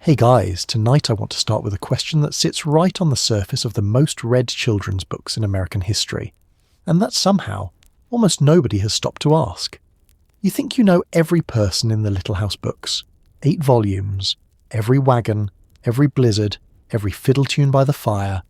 Hey guys, tonight I want to start with a question that sits right on the surface of the most read children's books in American history, and that somehow almost nobody has stopped to ask. You think you know every person in the Little House books, 8 volumes, every wagon, every blizzard, every fiddle tune by the fire.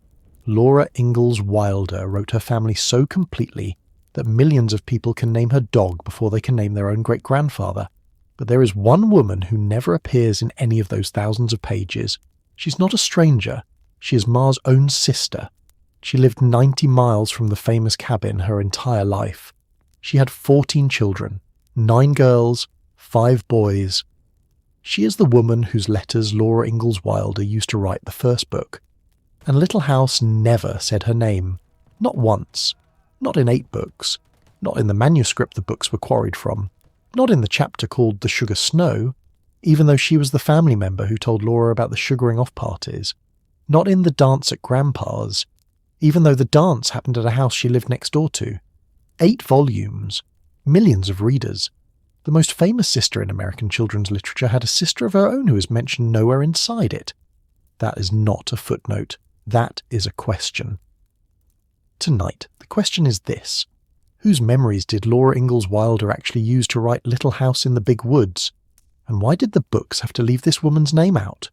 Laura Ingalls Wilder wrote her family so completely that millions of people can name her dog before they can name their own great-grandfather. But there is one woman who never appears in any of those thousands of pages. She's not a stranger. She is Ma's own sister. She lived 90 miles from the famous cabin her entire life. She had 14 children, 9 girls, 5 boys. She is the woman whose letters Laura Ingalls Wilder used to write the first book. And Little House never said her name. Not once. Not in 8 books. Not in the manuscript the books were quarried from. Not in the chapter called The Sugar Snow, even though she was the family member who told Laura about the sugaring off parties. Not in the dance at Grandpa's, even though the dance happened at a house she lived next door to. 8 volumes. Millions of readers. The most famous sister in American children's literature had a sister of her own who is mentioned nowhere inside it. That is not a footnote. That is a question. Tonight, the question is this. Whose memories did Laura Ingalls Wilder actually use to write Little House in the Big Woods? And why did the books have to leave this woman's name out?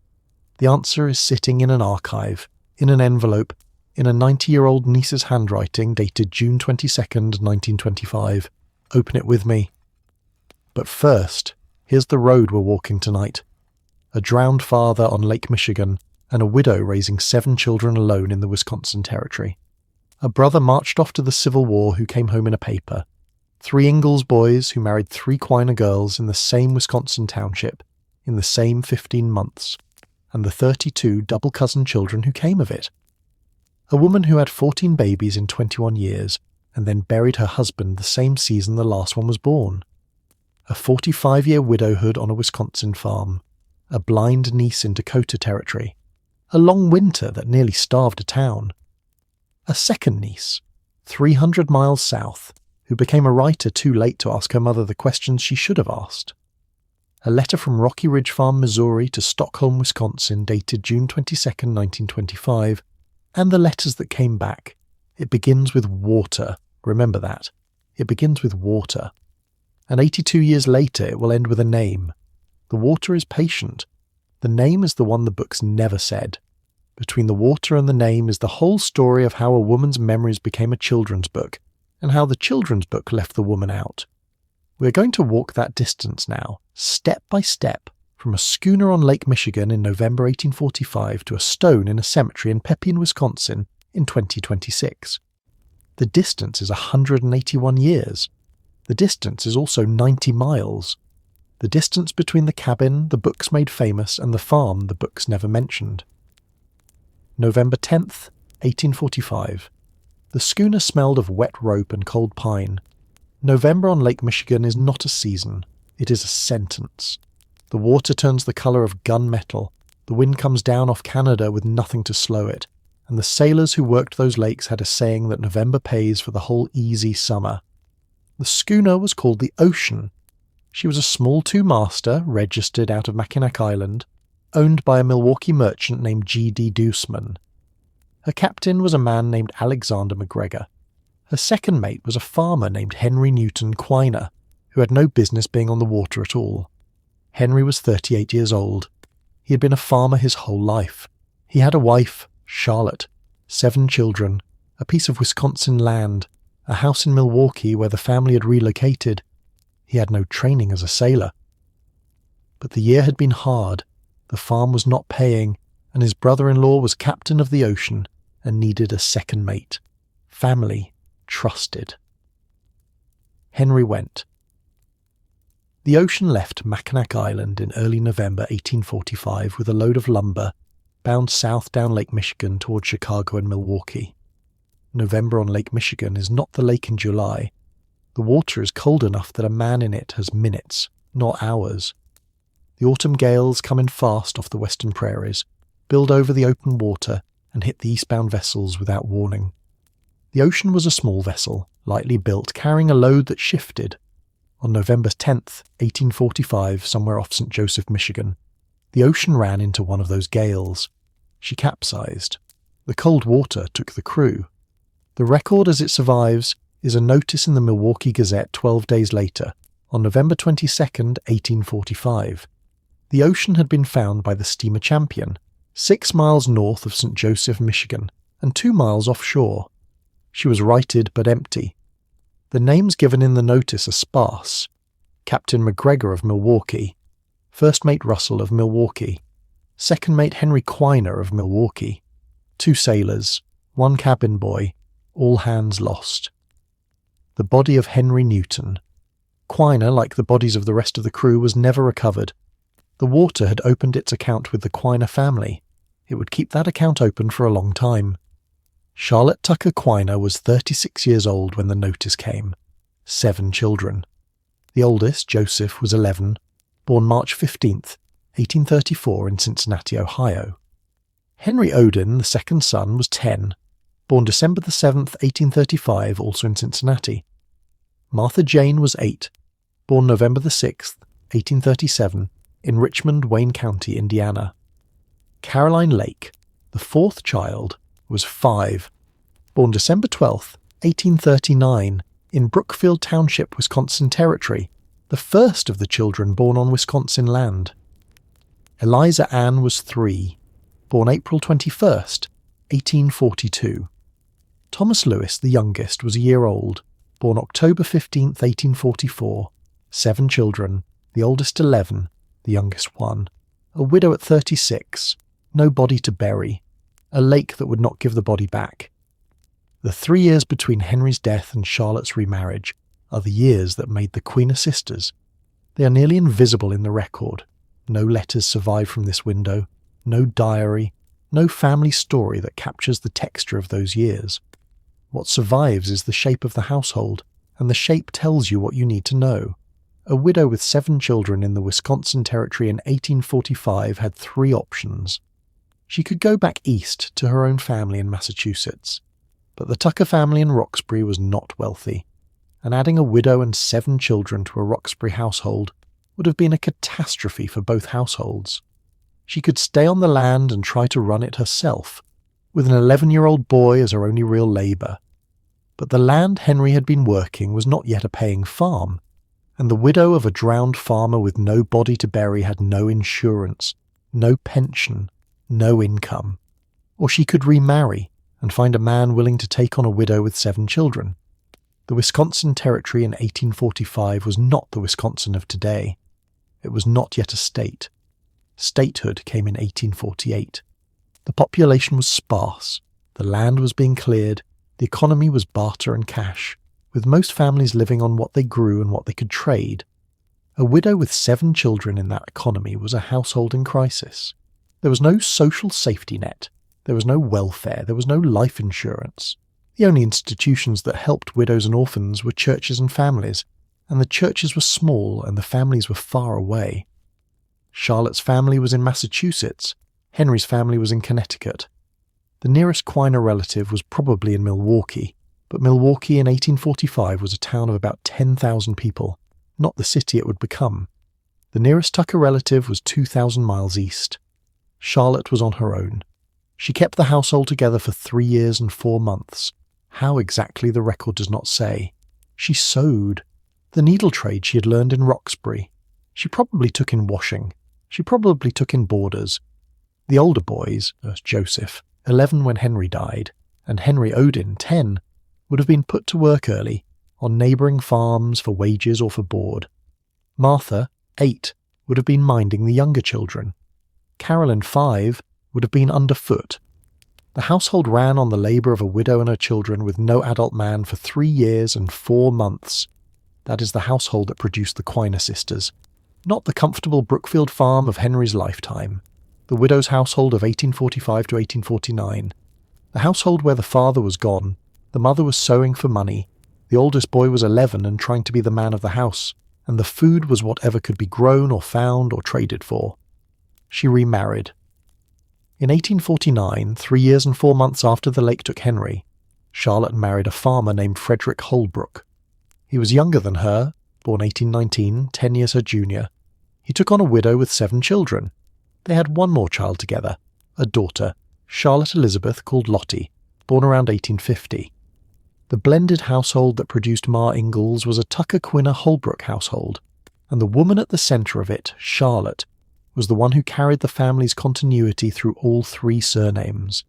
The answer is sitting in an archive, in an envelope, in a 90-year-old niece's handwriting dated June 22nd, 1925. Open it with me. But first, here's the road we're walking tonight. A drowned father on Lake Michigan and a widow raising 7 children alone in the Wisconsin Territory. A brother marched off to the Civil War who came home in a paper. 3 Ingalls boys who married 3 Quiner girls in the same Wisconsin township in the same 15 months, and the 32 double-cousin children who came of it. A woman who had 14 babies in 21 years and then buried her husband the same season the last one was born. A 45-year widowhood on a Wisconsin farm. A blind niece in Dakota Territory. A long winter that nearly starved a town. A second niece, 300 miles south, who became a writer too late to ask her mother the questions she should have asked. A letter from Rocky Ridge Farm, Missouri to Stockholm, Wisconsin, dated June 22nd, 1925, and the letters that came back. It begins with water. Remember that. It begins with water. And 82 years later it will end with a name. The water is patient. The name is the one the books never said. Between the water and the name is the whole story of how a woman's memories became a children's book, and how the children's book left the woman out. We're going to walk that distance now, step by step, from a schooner on Lake Michigan in November 1845 to a stone in a cemetery in Pepin, Wisconsin in 2026. The distance is 181 years. The distance is also 90 miles. The distance between the cabin the books made famous and the farm the books never mentioned. November 10th, 1845. The schooner smelled of wet rope and cold pine. November on Lake Michigan is not a season, it is a sentence. The water turns the colour of gunmetal, the wind comes down off Canada with nothing to slow it, and the sailors who worked those lakes had a saying that November pays for the whole easy summer. The schooner was called the Ocean. She was a small 2-master, registered out of Mackinac Island, owned by a Milwaukee merchant named G.D. Deuceman. Her captain was a man named Alexander McGregor. Her second mate was a farmer named Henry Newton Quiner, who had no business being on the water at all. Henry was 38 years old. He had been a farmer his whole life. He had a wife, Charlotte, 7 children, a piece of Wisconsin land, a house in Milwaukee where the family had relocated. He had no training as a sailor. But the year had been hard. The farm was not paying, and his brother-in-law was captain of the Ocean and needed a second mate. Family trusted. Henry went. The Ocean left Mackinac Island in early November 1845 with a load of lumber, bound south down Lake Michigan toward Chicago and Milwaukee. November on Lake Michigan is not the lake in July. The water is cold enough that a man in it has minutes, not hours. The autumn gales come in fast off the western prairies, build over the open water, and hit the eastbound vessels without warning. The Ocean was a small vessel, lightly built, carrying a load that shifted. On November 10th, 1845, somewhere off St. Joseph, Michigan, The ocean ran into one of those gales. She capsized. The cold water took the crew. The record as it survives is a notice in the Milwaukee Gazette 12 days later, on November 22nd, 1845. The ocean had been found by the steamer Champion, 6 miles north of St. Joseph, Michigan, and 2 miles offshore. She was righted but empty. The names given in the notice are sparse. Captain McGregor of Milwaukee, First Mate Russell of Milwaukee, Second Mate Henry Quiner of Milwaukee, 2 sailors, 1 cabin boy, all hands lost. The body of Henry Newton. Quiner, like the bodies of the rest of the crew, was never recovered. The water had opened its account with the Quiner family. It would keep that account open for a long time. Charlotte Tucker Quiner was 36 years old when the notice came. 7 children. The oldest, Joseph, was 11, born March 15th, 1834 in Cincinnati, Ohio. Henry Odin, the second son, was 10, born December 7th, 1835, also in Cincinnati. Martha Jane was 8, born November 6th, 1837, in Richmond, Wayne County, Indiana. Caroline Lake, the 4th child, was 5, born December 12th, 1839, in Brookfield Township, Wisconsin Territory, the first of the children born on Wisconsin land. Eliza Ann was 3, born April 21st, 1842. Thomas Lewis, the youngest, was a year old, born October 15th, 1844. 7 children, the oldest 11, the youngest 1. A widow at 36, no body to bury, a lake that would not give the body back. The 3 years between Henry's death and Charlotte's remarriage are the years that made the Quiner sisters. They are nearly invisible in the record. No letters survive from this window, no diary, no family story that captures the texture of those years. What survives is the shape of the household, and the shape tells you what you need to know. A widow with 7 children in the Wisconsin Territory in 1845 had 3 options. She could go back east to her own family in Massachusetts, but the Tucker family in Roxbury was not wealthy, and adding a widow and 7 children to a Roxbury household would have been a catastrophe for both households. She could stay on the land and try to run it herself, with an 11-year-old boy as her only real labour. But the land Henry had been working was not yet a paying farm, and the widow of a drowned farmer with no body to bury had no insurance, no pension, no income. Or she could remarry and find a man willing to take on a widow with 7 children. The Wisconsin Territory in 1845 was not the Wisconsin of today. It was not yet a state. Statehood came in 1848. The population was sparse, the land was being cleared, the economy was barter and cash, with most families living on what they grew and what they could trade. A widow with 7 children in that economy was a household in crisis. There was no social safety net, there was no welfare, there was no life insurance. The only institutions that helped widows and orphans were churches and families, and the churches were small and the families were far away. Charlotte's family was in Massachusetts, Henry's family was in Connecticut. The nearest Quiner relative was probably in Milwaukee, but Milwaukee in 1845 was a town of about 10,000 people, not the city it would become. The nearest Tucker relative was 2,000 miles east. Charlotte was on her own. She kept the household together for 3 years and 4 months. How exactly the record does not say. She sewed. The needle trade she had learned in Roxbury. She probably took in washing. She probably took in borders. The older boys, Joseph, 11 when Henry died, and Henry Odin, 10, would have been put to work early, on neighbouring farms for wages or for board. Martha, 8, would have been minding the younger children. Carolyn, 5, would have been underfoot. The household ran on the labour of a widow and her children with no adult man for 3 years and 4 months. That is the household that produced the Quiner sisters, not the comfortable Brookfield farm of Henry's lifetime, the widow's household of 1845 to 1849, the household where the father was gone, the mother was sewing for money, the oldest boy was 11 and trying to be the man of the house, and the food was whatever could be grown or found or traded for. She remarried. In 1849, 3 years and 4 months after the lake took Henry, Charlotte married a farmer named Frederick Holbrook. He was younger than her, born 1819, 10 years her junior. He took on a widow with 7 children. They had one more child together, a daughter, Charlotte Elizabeth, called Lottie, born around 1850. The blended household that produced Ma Ingalls was a Tucker Quiner Holbrook household, and the woman at the centre of it, Charlotte, was the one who carried the family's continuity through all three surnames.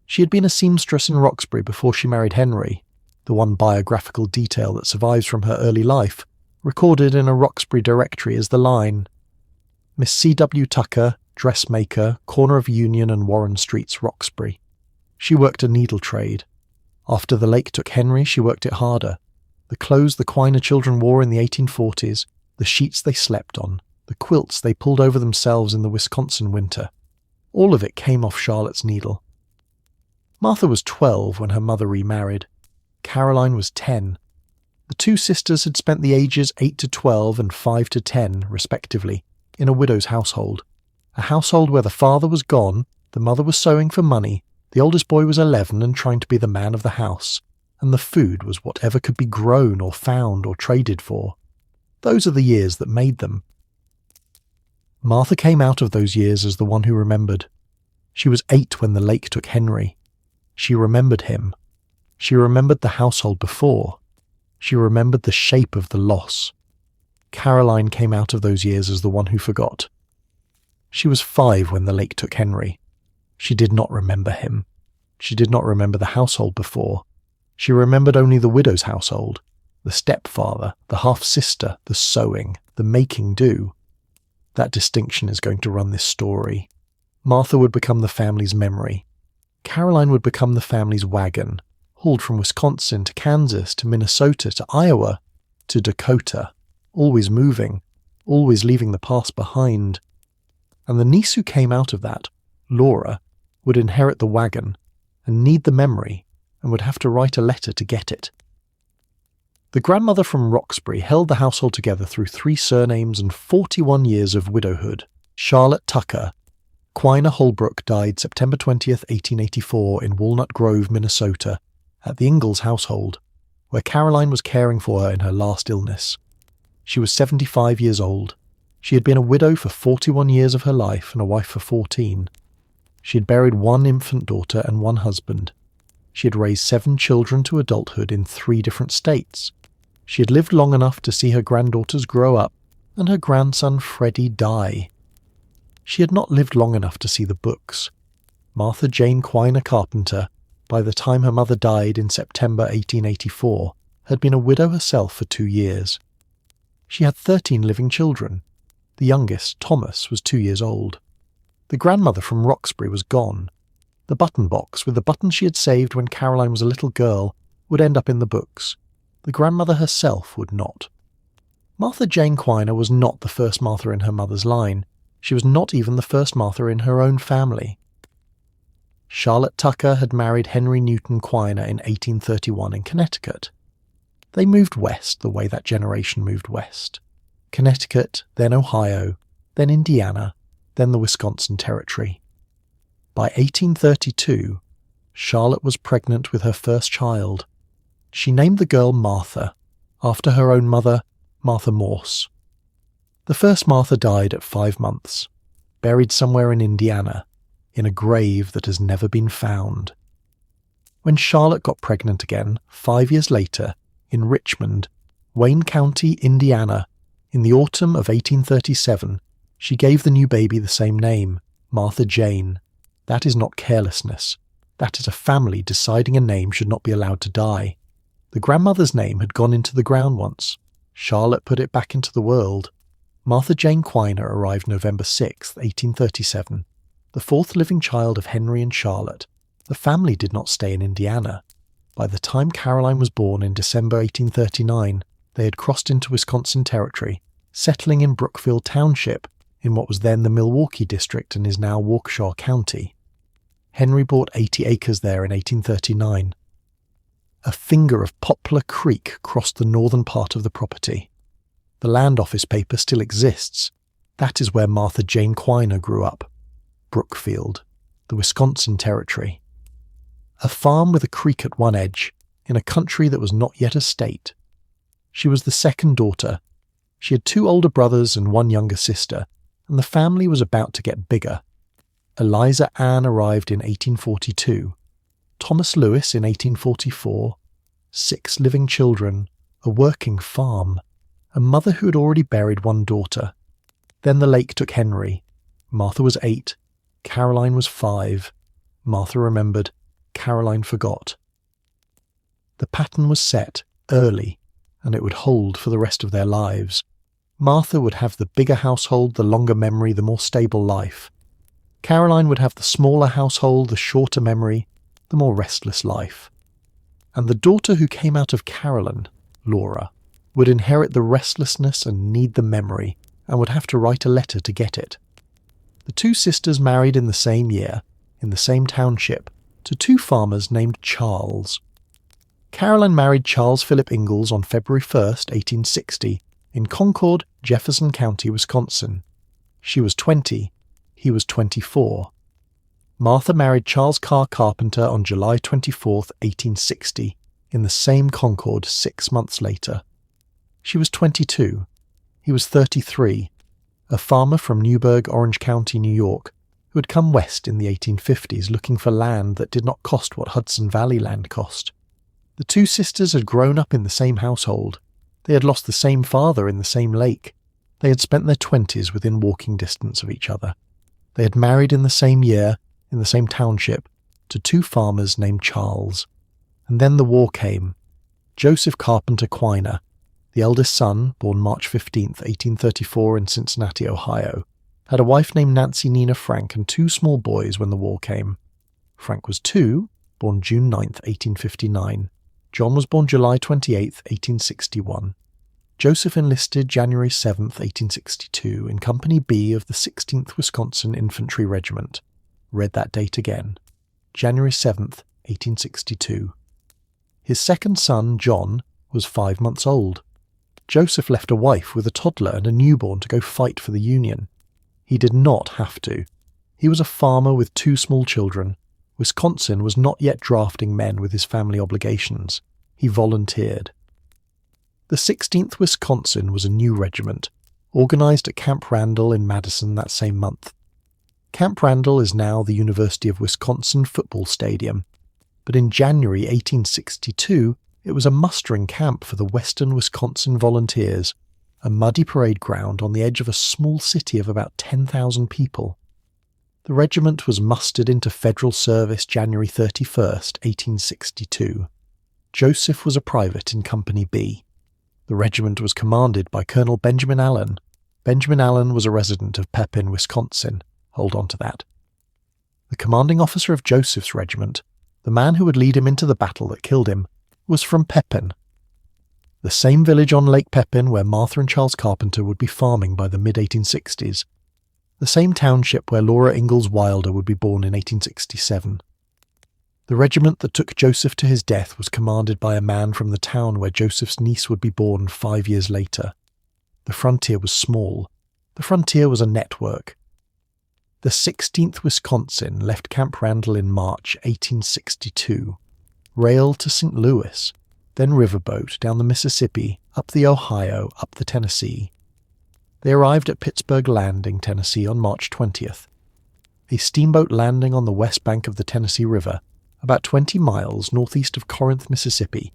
She had been a seamstress in Roxbury before she married Henry, the one biographical detail that survives from her early life, recorded in a Roxbury directory as the line, Miss C.W. Tucker, dressmaker, corner of Union and Warren Streets, Roxbury. She worked a needle trade. After the lake took Henry, she worked it harder. The clothes the Quiner children wore in the 1840s, the sheets they slept on, the quilts they pulled over themselves in the Wisconsin winter, all of it came off Charlotte's needle. Martha was 12 when her mother remarried. Caroline was 10. The two sisters had spent the ages 8 to 12 and 5 to 10, respectively, in a widow's household. A household where the father was gone, the mother was sewing for money, the oldest boy was 11 and trying to be the man of the house, and the food was whatever could be grown or found or traded for. Those are the years that made them. Martha came out of those years as the one who remembered. She was 8 when the lake took Henry. She remembered him. She remembered the household before. She remembered the shape of the loss. Caroline came out of those years as the one who forgot. She was 5 when the lake took Henry. She did not remember him. She did not remember the household before. She remembered only the widow's household, the stepfather, the half-sister, the sewing, the making do. That distinction is going to run this story. Martha would become the family's memory. Caroline would become the family's wagon, hauled from Wisconsin to Kansas to Minnesota to Iowa to Dakota, always moving, always leaving the past behind. And the niece who came out of that, Laura, would inherit the wagon and need the memory and would have to write a letter to get it. The grandmother from Roxbury held the household together through 3 surnames and 41 years of widowhood. Charlotte Tucker. Quiner Holbrook died September 20th, 1884 in Walnut Grove, Minnesota, at the Ingalls household, where Caroline was caring for her in her last illness. She was 75 years old. She had been a widow for 41 years of her life and a wife for 14. She had buried 1 infant daughter and 1 husband. She had raised 7 children to adulthood in 3 different states. She had lived long enough to see her granddaughters grow up and her grandson Freddie die. She had not lived long enough to see the books. Martha Jane Quiner Carpenter, by the time her mother died in September 1884, had been a widow herself for 2 years. She had 13 living children. The youngest, Thomas, was 2 years old. The grandmother from Roxbury was gone. The button box with the buttons she had saved when Caroline was a little girl would end up in the books. The grandmother herself would not. Martha Jane Quiner was not the first Martha in her mother's line. She was not even the first Martha in her own family. Charlotte Tucker had married Henry Newton Quiner in 1831 in Connecticut. They moved west the way that generation moved west. Connecticut, then Ohio, then Indiana, then the Wisconsin Territory. By 1832, Charlotte was pregnant with her first child. She named the girl Martha, after her own mother, Martha Morse. The first Martha died at 5 months, buried somewhere in Indiana, in a grave that has never been found. When Charlotte got pregnant again, 5 years later, in Richmond, Wayne County, Indiana, in the autumn of 1837, she gave the new baby the same name, Martha Jane. That is not carelessness. That is a family deciding a name should not be allowed to die. The grandmother's name had gone into the ground once. Charlotte put it back into the world. Martha Jane Quiner arrived November 6, 1837, the 4th living child of Henry and Charlotte. The family did not stay in Indiana. By the time Caroline was born in December 1839, they had crossed into Wisconsin Territory, settling in Brookfield Township, in what was then the Milwaukee District and is now Waukesha County. Henry bought 80 acres there in 1839. A finger of Poplar Creek crossed the northern part of the property. The land office paper still exists. That is where Martha Jane Quiner grew up. Brookfield, the Wisconsin Territory. A farm with a creek at one edge, in a country that was not yet a state. She was the second daughter. She had 2 older brothers and 1 younger sister, and the family was about to get bigger. Eliza Ann arrived in 1842, Thomas Lewis in 1844, 6 living children, a working farm, a mother who had already buried one daughter. Then the lake took Henry. Martha was 8, Caroline was 5. Martha remembered, Caroline forgot. The pattern was set early, and it would hold for the rest of their lives. Martha would have the bigger household, the longer memory, the more stable life. Caroline would have the smaller household, the shorter memory, the more restless life. And the daughter who came out of Caroline, Laura, would inherit the restlessness and need the memory, and would have to write a letter to get it. The 2 sisters married in the same year, in the same township, to 2 farmers named Charles. Caroline married Charles Philip Ingalls on February 1st, 1860, in Concord, Jefferson County, Wisconsin. She was 20, he was 24. Martha married Charles Carpenter on July 24th, 1860, in the same Concord 6 months later. She was 22, he was 33, a farmer from Newburgh, Orange County, New York, who had come west in the 1850s looking for land that did not cost what Hudson Valley land cost. The 2 sisters had grown up in the same household. They had lost the same father in the same lake. They had spent their 20s within walking distance of each other. They had married in the same year, in the same township, to 2 farmers named Charles. And then the war came. Joseph Carpenter Quiner, the eldest son, born March 15, 1834 in Cincinnati, Ohio, had a wife named Nancy Nina Frank and 2 small boys when the war came. Frank was 2, born June 9, 1859. John was born July 28, 1861. Joseph enlisted January 7, 1862, in Company B of the 16th Wisconsin Infantry Regiment. Read that date again. January 7, 1862. His second son, John, was 5 months old. Joseph left a wife with a toddler and a newborn to go fight for the Union. He did not have to. He was a farmer with 2 small children. Wisconsin was not yet drafting men with his family obligations. He volunteered. The 16th Wisconsin was a new regiment, organized at Camp Randall in Madison that same month. Camp Randall is now the University of Wisconsin football stadium, but in January 1862 it was a mustering camp for the Western Wisconsin Volunteers, a muddy parade ground on the edge of a small city of about 10,000 people. The regiment was mustered into federal service January 31st, 1862. Joseph was a private in Company B. The regiment was commanded by Colonel Benjamin Allen. Benjamin Allen was a resident of Pepin, Wisconsin. Hold on to that. The commanding officer of Joseph's regiment, the man who would lead him into the battle that killed him, was from Pepin, the same village on Lake Pepin where Martha and Charles Carpenter would be farming by the mid-1860s, the same township where Laura Ingalls Wilder would be born in 1867. The regiment that took Joseph to his death was commanded by a man from the town where Joseph's niece would be born 5 years later. The frontier was small. The frontier was a network. The 16th Wisconsin left Camp Randall in March 1862, railed to St. Louis, then riverboat down the Mississippi, up the Ohio, up the Tennessee. They arrived at Pittsburgh Landing, Tennessee on March 20th, a steamboat landing on the west bank of the Tennessee River, about 20 miles northeast of Corinth, Mississippi,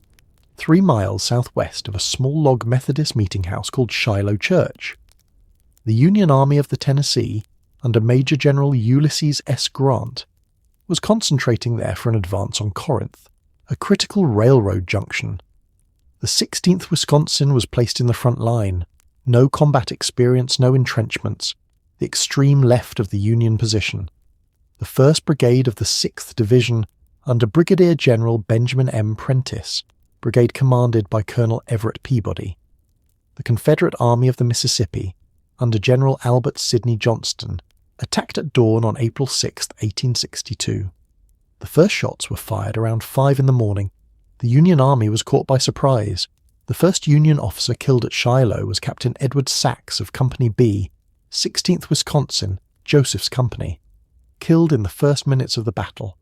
3 miles southwest of a small log Methodist meeting house called Shiloh Church. The Union Army of the Tennessee, under Major General Ulysses S. Grant, was concentrating there for an advance on Corinth, a critical railroad junction. The 16th Wisconsin was placed in the front line. No combat experience, no entrenchments, the extreme left of the Union position. The 1st Brigade of the 6th Division, under Brigadier General Benjamin M. Prentice, brigade commanded by Colonel Everett Peabody. The Confederate Army of the Mississippi, under General Albert Sidney Johnston, attacked at dawn on April 6, 1862. The first shots were fired around 5 in the morning. The Union Army was caught by surprise. The first Union officer killed at Shiloh was Captain Edward Sachs of Company B, 16th Wisconsin, Joseph's company, killed in the first minutes of the battle.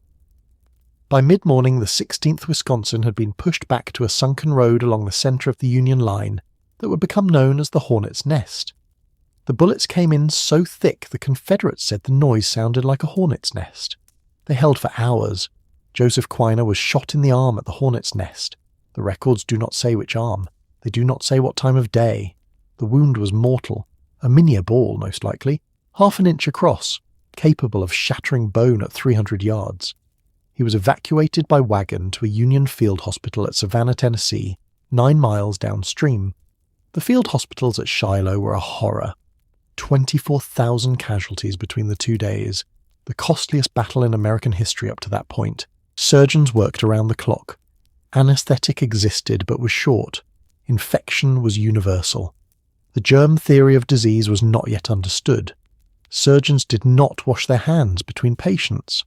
By mid-morning, the 16th Wisconsin had been pushed back to a sunken road along the center of the Union line that would become known as the Hornet's Nest. The bullets came in so thick the Confederates said the noise sounded like a hornet's nest. They held for hours. Joseph Quiner was shot in the arm at the hornet's nest. The records do not say which arm. They do not say what time of day. The wound was mortal. A miniature ball, most likely, 1/2 inch across, capable of shattering bone at 300 yards. He was evacuated by wagon to a Union field hospital at Savannah, Tennessee, 9 miles downstream. The field hospitals at Shiloh were a horror. 24,000 casualties between the 2 days, the costliest battle in American history up to that point. Surgeons worked around the clock. Anesthetic existed but was short. Infection was universal. The germ theory of disease was not yet understood. Surgeons did not wash their hands between patients.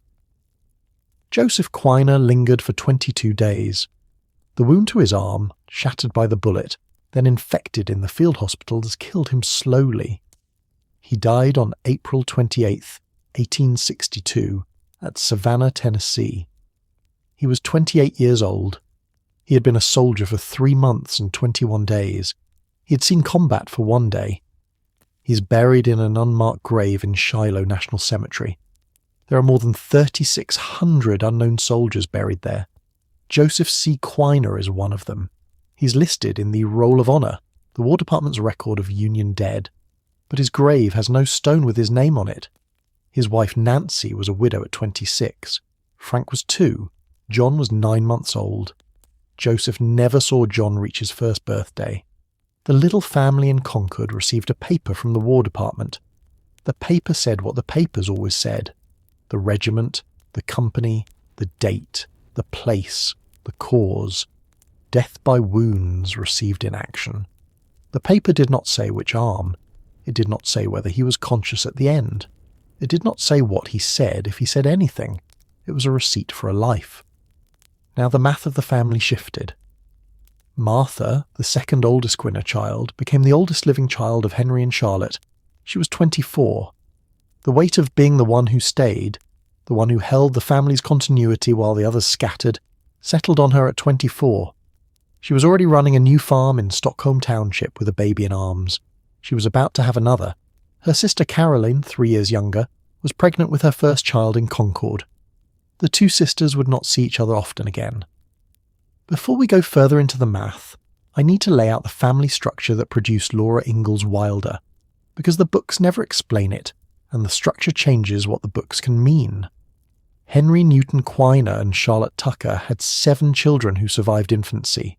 Joseph Quiner lingered for 22 days. The wound to his arm, shattered by the bullet, then infected in the field hospitals, killed him slowly. He died on April 28, 1862, at Savannah, Tennessee. He was 28 years old. He had been a soldier for 3 months and 21 days. He had seen combat for 1 day. He is buried in an unmarked grave in Shiloh National Cemetery. There are more than 3,600 unknown soldiers buried there. Joseph C. Quiner is one of them. He's listed in the Roll of Honor, the War Department's record of Union dead. But his grave has no stone with his name on it. His wife Nancy was a widow at 26. Frank was 2. John was 9 months old. Joseph never saw John reach his first birthday. The little family in Concord received a paper from the War Department. The paper said what the papers always said. The regiment, the company, the date, the place, the cause. Death by wounds received in action. The paper did not say which arm. It did not say whether he was conscious at the end. It did not say what he said, if he said anything. It was a receipt for a life. Now the math of the family shifted. Martha, the second oldest Quiner child, became the oldest living child of Henry and Charlotte. She was 24. The weight of being the one who stayed, the one who held the family's continuity while the others scattered, settled on her at 24. She was already running a new farm in Stockholm township with a baby in arms. She was about to have another. Her sister Caroline, 3 years younger, was pregnant with her first child in Concord. The two sisters would not see each other often again. Before we go further into the math, I need to lay out the family structure that produced Laura Ingalls Wilder, because the books never explain it, and the structure changes what the books can mean. Henry Newton Quiner and Charlotte Tucker had 7 children who survived infancy.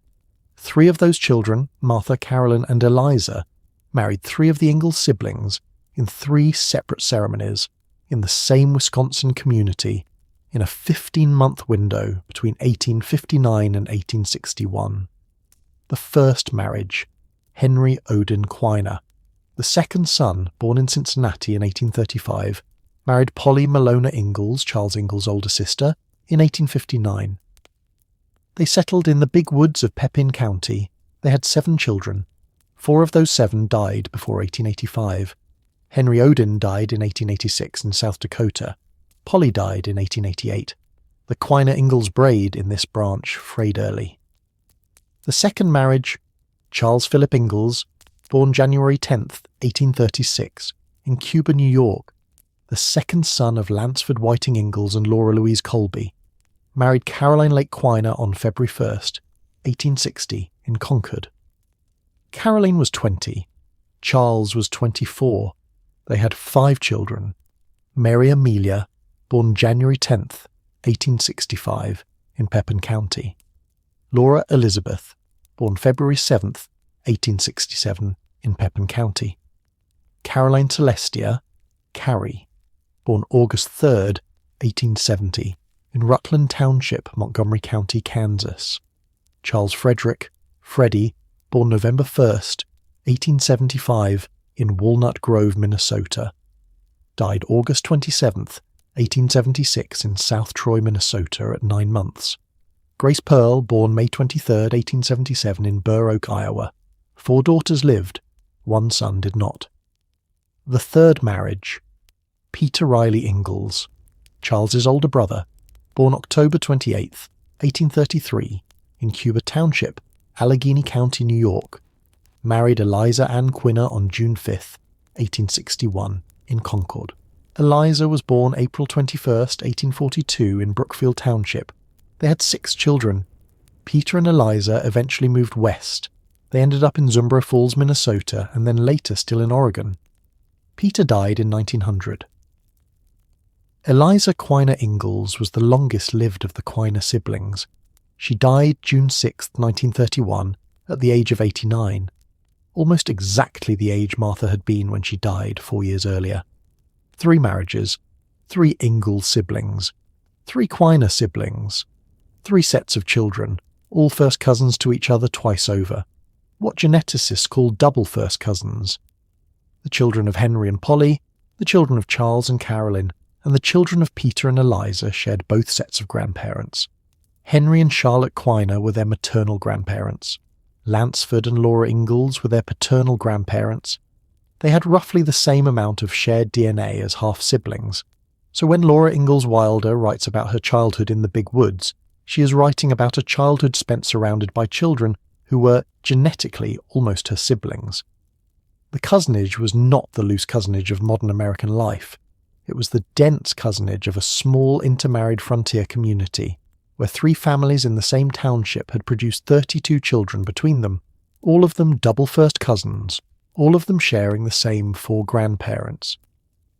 3 of those children, Martha, Carolyn, and Eliza, married 3 of the Ingalls siblings in 3 separate ceremonies in the same Wisconsin community in a 15-month window between 1859 and 1861. The first marriage, Henry Odin Quiner. The second son, born in Cincinnati in 1835, married Polly Malona Ingalls, Charles Ingalls' older sister, in 1859. They settled in the big woods of Pepin County. They had 7 children. 4 of those 7 died before 1885. Henry Odin died in 1886 in South Dakota. Polly died in 1888. The Quiner Ingalls braid in this branch frayed early. The second marriage, Charles Philip Ingalls, born January 10th, 1836, in Cuba, New York, the second son of Lansford Whiting Ingalls and Laura Louise Colby, married Caroline Lake Quiner on February 1st, 1860, in Concord. Caroline was 20. Charles was 24. They had 5 children. Mary Amelia, born January 10th, 1865, in Pepin County. Laura Elizabeth, born February 7th, 1867, in Pepin County. Caroline Celestia, Carrie, born August 3rd, 1870, in Rutland Township, Montgomery County, Kansas. Charles Frederick, Freddie, born November 1st, 1875, in Walnut Grove, Minnesota. Died August 27th, 1876, in South Troy, Minnesota, at 9 months. Grace Pearl, born May 23rd, 1877, in Burr Oak, Iowa. 4 daughters lived, 1 son did not. The third marriage, Peter Riley Ingalls, Charles's older brother, born October 28th, 1833, in Cuba Township, Allegheny County, New York. Married Eliza Ann Quiner on June 5th, 1861, in Concord. Eliza was born April 21st, 1842, in Brookfield Township. They had 6 children. Peter and Eliza eventually moved west. They ended up in Zumbro Falls, Minnesota, and then later still in Oregon. Peter died in 1900. Eliza Quiner Ingalls was the longest-lived of the Quiner siblings. She died June 6, 1931, at the age of 89, almost exactly the age Martha had been when she died 4 years earlier. 3 marriages, 3 Ingalls siblings, 3 Quiner siblings, 3 sets of children, all first cousins to each other twice over. What geneticists call double first cousins. The children of Henry and Polly, the children of Charles and Carolyn, and the children of Peter and Eliza shared both sets of grandparents. Henry and Charlotte Quiner were their maternal grandparents. Lansford and Laura Ingalls were their paternal grandparents. They had roughly the same amount of shared DNA as half-siblings. So when Laura Ingalls Wilder writes about her childhood in the big woods, she is writing about a childhood spent surrounded by children who were genetically almost her siblings. The cousinage was not the loose cousinage of modern American life. It was the dense cousinage of a small intermarried frontier community, where 3 families in the same township had produced 32 children between them, all of them double first cousins, all of them sharing the same 4 grandparents.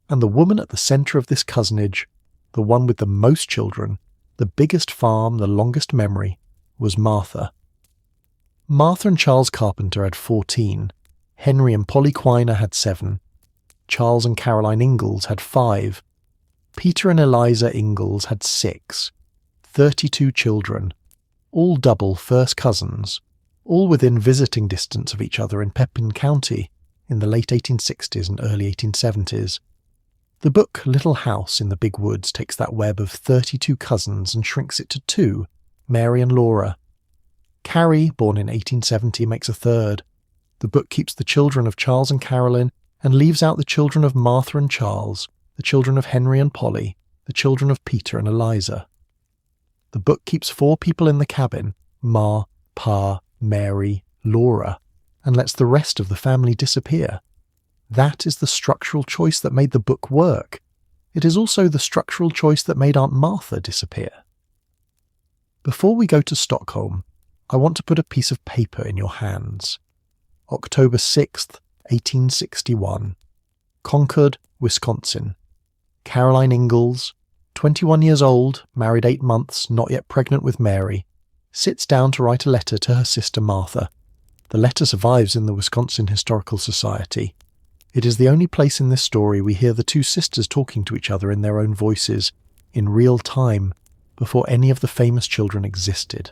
And the woman at the centre of this cousinage, the one with the most children, the biggest farm, the longest memory, was Martha. Martha and Charles Carpenter had 14, Henry and Polly Quiner had 7, Charles and Caroline Ingalls had 5, Peter and Eliza Ingalls had 6, 32 children, all double first cousins, all within visiting distance of each other in Pepin County in the late 1860s and early 1870s. The book Little House in the Big Woods takes that web of 32 cousins and shrinks it to 2, Mary and Laura. Carrie, born in 1870, makes a third. The book keeps the children of Charles and Carolyn and leaves out the children of Martha and Charles, the children of Henry and Polly, the children of Peter and Eliza. The book keeps 4 people in the cabin, Ma, Pa, Mary, Laura, and lets the rest of the family disappear. That is the structural choice that made the book work. It is also the structural choice that made Aunt Martha disappear. Before we go to Stockholm, I want to put a piece of paper in your hands. October 6th, 1861. Concord, Wisconsin. Caroline Ingalls, 21 years old, married 8 months, not yet pregnant with Mary, sits down to write a letter to her sister Martha. The letter survives in the Wisconsin Historical Society. It is the only place in this story we hear the 2 sisters talking to each other in their own voices, in real time, before any of the famous children existed.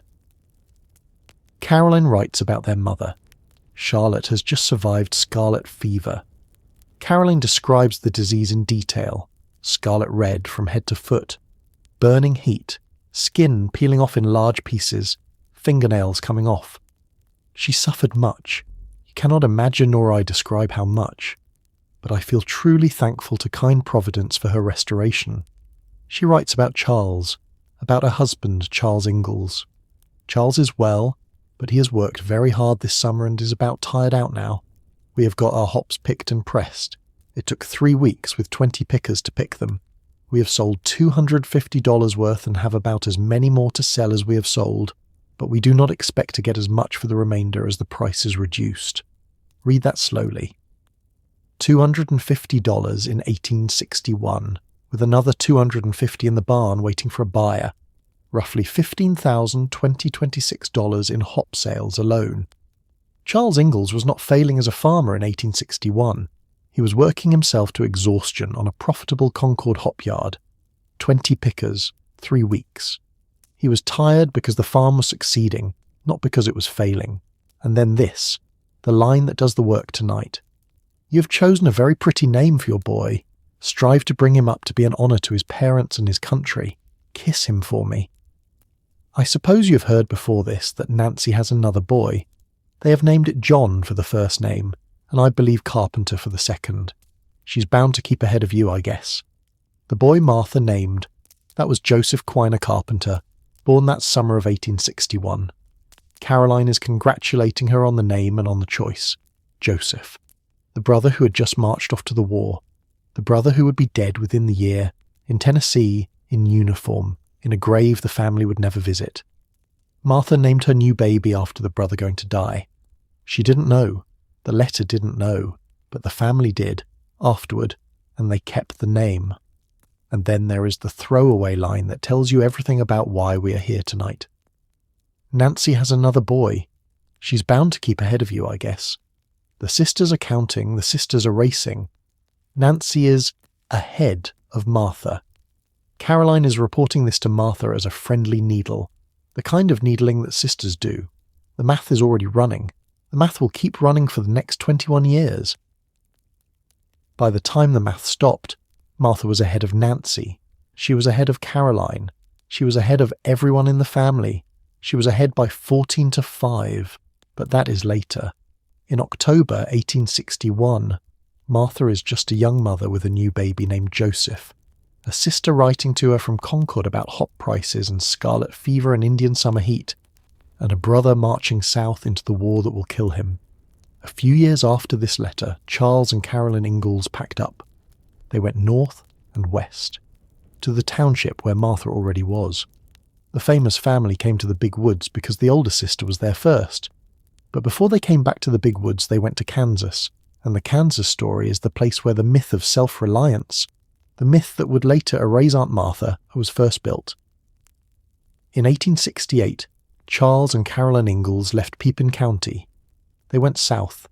Caroline writes about their mother. Charlotte has just survived scarlet fever. Caroline describes the disease in detail: scarlet red from head to foot, burning heat, skin peeling off in large pieces, fingernails coming off. She suffered much. You cannot imagine nor I describe how much. But I feel truly thankful to kind Providence for her restoration. She writes about Charles, about her husband, Charles Ingalls. Charles is well, but he has worked very hard this summer and is about tired out now. We have got our hops picked and pressed. It took 3 weeks with 20 pickers to pick them. We have sold $250 worth and have about as many more to sell as we have sold, but we do not expect to get as much for the remainder as the price is reduced. Read that slowly. $250 in 1861, with another $250 in the barn waiting for a buyer. Roughly $15,026 in hop sales alone. Charles Ingalls was not failing as a farmer in 1861. He was working himself to exhaustion on a profitable Concord hop yard. 20 pickers, 3 weeks. He was tired because the farm was succeeding, not because it was failing. And then this, the line that does the work tonight. You have chosen a very pretty name for your boy. Strive to bring him up to be an honour to his parents and his country. Kiss him for me. I suppose you have heard before this that Nancy has another boy. They have named it John for the first name, and I believe Carpenter for the second. She's bound to keep ahead of you, I guess. The boy Martha named, that was Joseph Quiner Carpenter, born that summer of 1861. Caroline is congratulating her on the name and on the choice. Joseph. The brother who had just marched off to the war. The brother who would be dead within the year, in Tennessee, in uniform, in a grave the family would never visit. Martha named her new baby after the brother going to die. She didn't know, the letter didn't know, but the family did, afterward, and they kept the name. And then there is the throwaway line that tells you everything about why we are here tonight. Nancy has another boy. She's bound to keep ahead of you, I guess. The sisters are counting, the sisters are racing. Nancy is ahead of Martha. Caroline is reporting this to Martha as a friendly needle, the kind of needling that sisters do. The math is already running. The math will keep running for the next 21 years. By the time the math stopped, Martha was ahead of Nancy. She was ahead of Caroline. She was ahead of everyone in the family. She was ahead by 14-5, but that is later. In October 1861, Martha is just a young mother with a new baby named Joseph. A sister writing to her from Concord about hop prices and scarlet fever and Indian summer heat, and a brother marching south into the war that will kill him. A few years after this letter, Charles and Caroline Ingalls packed up. They went north and west, to the township where Martha already was. The famous family came to the big woods because the older sister was there first. But before they came back to the big woods, they went to Kansas, and the Kansas story is the place where the myth of self-reliance, the myth that would later erase Aunt Martha, was first built. In 1868, Charles and Caroline Ingalls left Pepin County. They went south.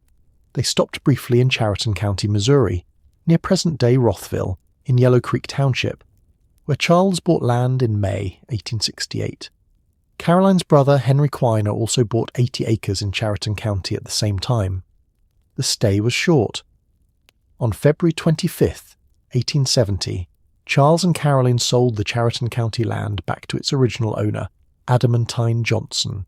They stopped briefly in Chariton County, Missouri, near present-day Rothville, in Yellow Creek Township, where Charles bought land in May 1868. Caroline's brother Henry Quiner also bought 80 acres in Chariton County at the same time. The stay was short. On February 25th, 1870, Charles and Caroline sold the Chariton County land back to its original owner, Adamantine Johnson.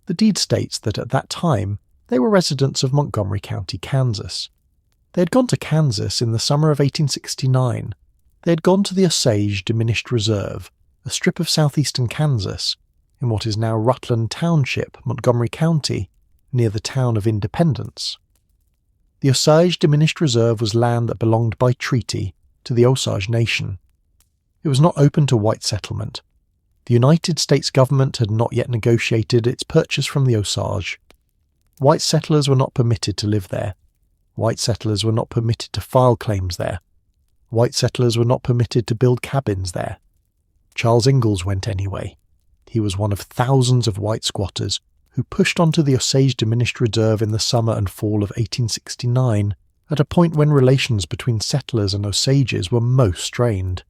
The deed states that at that time they were residents of Montgomery County, Kansas. They had gone to Kansas in the summer of 1869. They had gone to the Osage Diminished Reserve, a strip of southeastern Kansas, in what is now Rutland Township, Montgomery County, near the town of Independence. The Osage Diminished Reserve was land that belonged by treaty to the Osage Nation. It was not open to white settlement. The United States government had not yet negotiated its purchase from the Osage. White settlers were not permitted to live there. White settlers were not permitted to file claims there. White settlers were not permitted to build cabins there. Charles Ingalls went anyway. He was one of thousands of white squatters who pushed onto the Osage Diminished Reserve in the summer and fall of 1869, at a point when relations between settlers and Osages were most strained.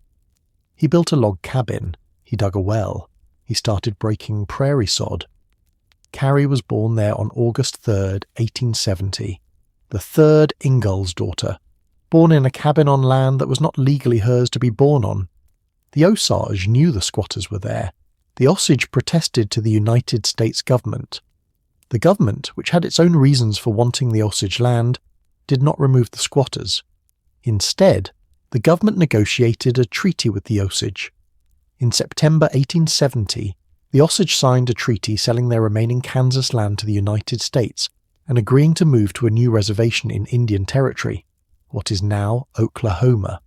He built a log cabin, he dug a well, he started breaking prairie sod. Carrie was born there on August 3rd, 1870, the third Ingalls daughter, born in a cabin on land that was not legally hers to be born on. The Osage knew the squatters were there. The Osage protested to the United States government. The government, which had its own reasons for wanting the Osage land, did not remove the squatters. Instead, the government negotiated a treaty with the Osage. In September 1870, the Osage signed a treaty selling their remaining Kansas land to the United States and agreeing to move to a new reservation in Indian Territory, what is now Oklahoma.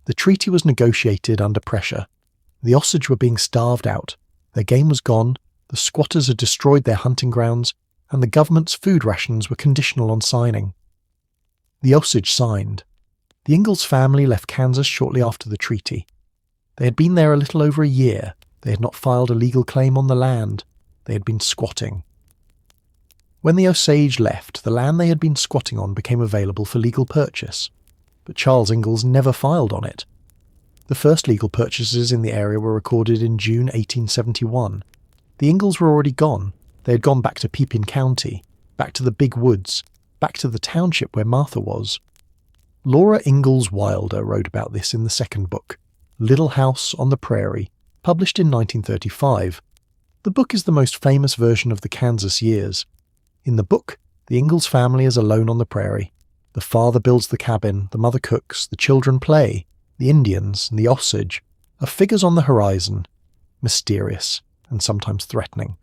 The treaty was negotiated under pressure. The Osage were being starved out, their game was gone, the squatters had destroyed their hunting grounds, and the government's food rations were conditional on signing. The Osage signed. The Ingalls family left Kansas shortly after the treaty. They had been there a little over a year. They had not filed a legal claim on the land. They had been squatting. When the Osage left, the land they had been squatting on became available for legal purchase, but Charles Ingalls never filed on it. The first legal purchases in the area were recorded in June 1871. The Ingalls were already gone. They had gone back to Pepin County, back to the big woods, back to the township where Martha was. Laura Ingalls Wilder wrote about this in the second book, Little House on the Prairie, published in 1935. The book is the most famous version of the Kansas years. In the book, the Ingalls family is alone on the prairie. The father builds the cabin, the mother cooks, the children play. The Indians and the Osage are figures on the horizon, mysterious and sometimes threatening.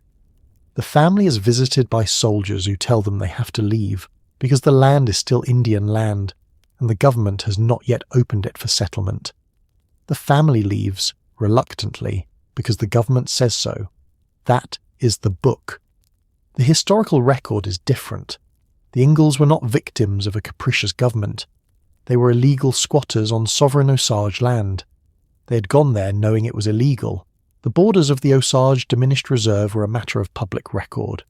The family is visited by soldiers who tell them they have to leave. because the land is still Indian land, and the government has not yet opened it for settlement. The family leaves, reluctantly, because the government says so. That is the book. The historical record is different. The Ingalls were not victims of a capricious government. They were illegal squatters on sovereign Osage land. They had gone there knowing it was illegal. The borders of the Osage Diminished Reserve were a matter of public record.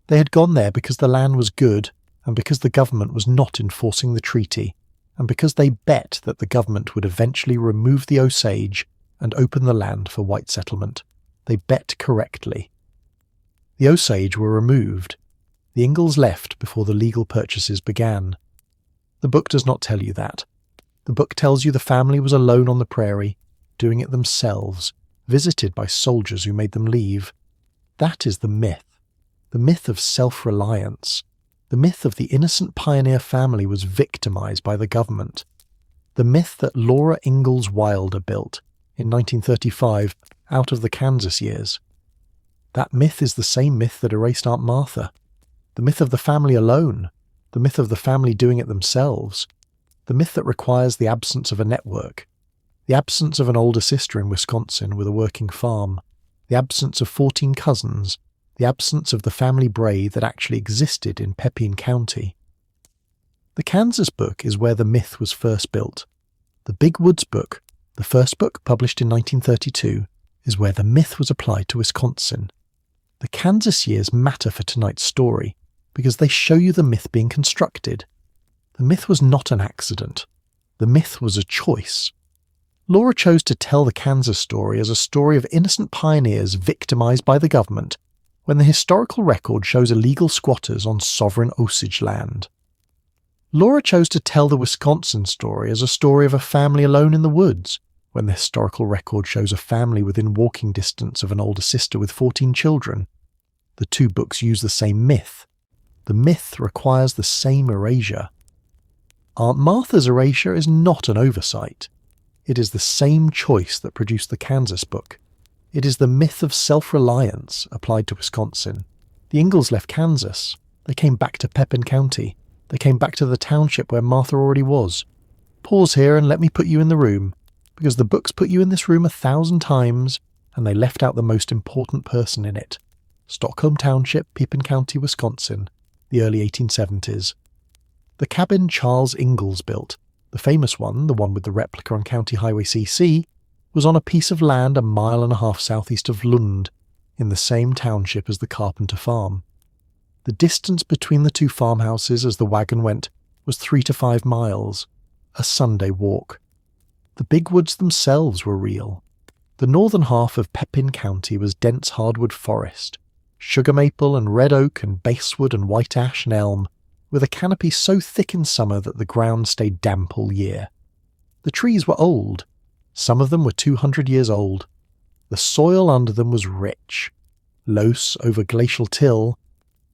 They had gone there because the land was good, and because the government was not enforcing the treaty, and because they bet that the government would eventually remove the Osage and open the land for white settlement. They bet correctly. The Osage were removed. The Ingalls left before the legal purchases began. The book does not tell you that. The book tells you the family was alone on the prairie, doing it themselves, visited by soldiers who made them leave. That is the myth of self-reliance. The myth of the innocent pioneer family was victimized by the government. The myth that Laura Ingalls Wilder built in 1935 out of the Kansas years. That myth is the same myth that erased Aunt Martha. The myth of the family alone. The myth of the family doing it themselves. The myth that requires the absence of a network. The absence of an older sister in Wisconsin with a working farm. The absence of 14 cousins. The absence of the family brae that actually existed in Pepin County. The Kansas book is where the myth was first built. The Big Woods book, the first book published in 1932, is where the myth was applied to Wisconsin. The Kansas years matter for tonight's story because they show you the myth being constructed. The myth was not an accident. The myth was a choice. Laura chose to tell the Kansas story as a story of innocent pioneers victimized by the government when the historical record shows illegal squatters on sovereign Osage land. Laura chose to tell the Wisconsin story as a story of a family alone in the woods when the historical record shows a family within walking distance of an older sister with 14 children. The two books use the same myth. The myth requires the same erasure. Aunt Martha's erasure is not an oversight. It is the same choice that produced the Kansas book. It is the myth of self-reliance applied to Wisconsin. The Ingalls left Kansas. They came back to Pepin County. They came back to the township where Martha already was. Pause here and let me put you in the room, because the books put you in this room 1,000 times, and they left out the most important person in it. Stockholm Township, Pepin County, Wisconsin, the early 1870s. The cabin Charles Ingalls built, the famous one, the one with the replica on County Highway CC, was on a piece of land 1.5 miles southeast of Lund, in the same township as the Carpenter farm. The distance between the two farmhouses as the wagon went was 3 to 5 miles, a Sunday walk. The big woods themselves were real. The northern half of Pepin County was dense hardwood forest, sugar maple and red oak and basswood and white ash and elm, with a canopy so thick in summer that the ground stayed damp all year. The trees were old. Some of them were 200 years old. The soil under them was rich, loess over glacial till,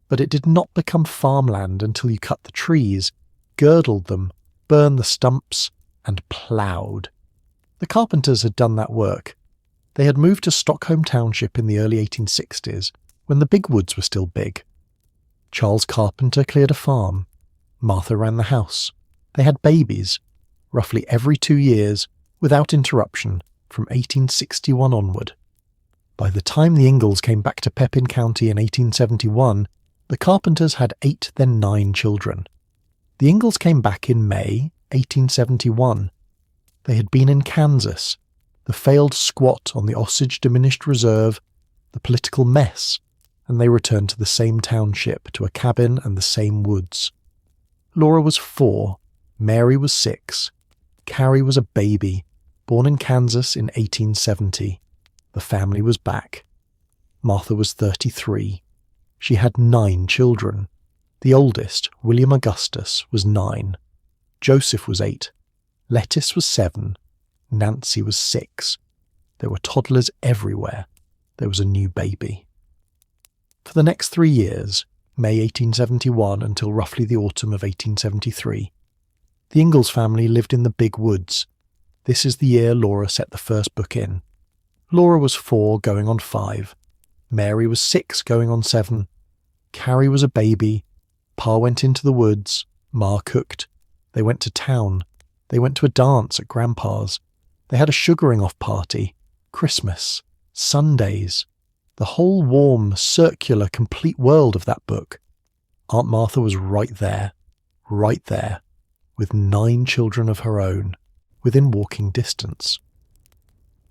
but it did not become farmland until you cut the trees, girdled them, burned the stumps, and ploughed. The Carpenters had done that work. They had moved to Stockholm Township in the early 1860s, when the big woods were still big. Charles Carpenter cleared a farm. Martha ran the house. They had babies, roughly every 2 years, without interruption, from 1861 onward. By the time the Ingalls came back to Pepin County in 1871, the Carpenters had 8, then 9 children. The Ingalls came back in May 1871. They had been in Kansas, the failed squat on the Osage Diminished Reserve, the political mess, and they returned to the same township, to a cabin and the same woods. Laura was 4, Mary was 6, Carrie was a baby, born in Kansas in 1870. The family was back. Martha was 33. She had 9 children. The oldest, William Augustus, was 9. Joseph was 8. Lettice was 7. Nancy was 6. There were toddlers everywhere. There was a new baby. For the next 3 years, May 1871 until roughly the autumn of 1873, the Ingalls family lived in the big woods. This is the year Laura set the first book in. Laura was 4 going on 5. Mary was 6 going on 7. Carrie was a baby. Pa went into the woods, Ma cooked. They went to town. They went to a dance at Grandpa's. They had a sugaring-off party, Christmas, Sundays, the whole warm, circular, complete world of that book. Aunt Martha was right there, with 9 children of her own, within walking distance.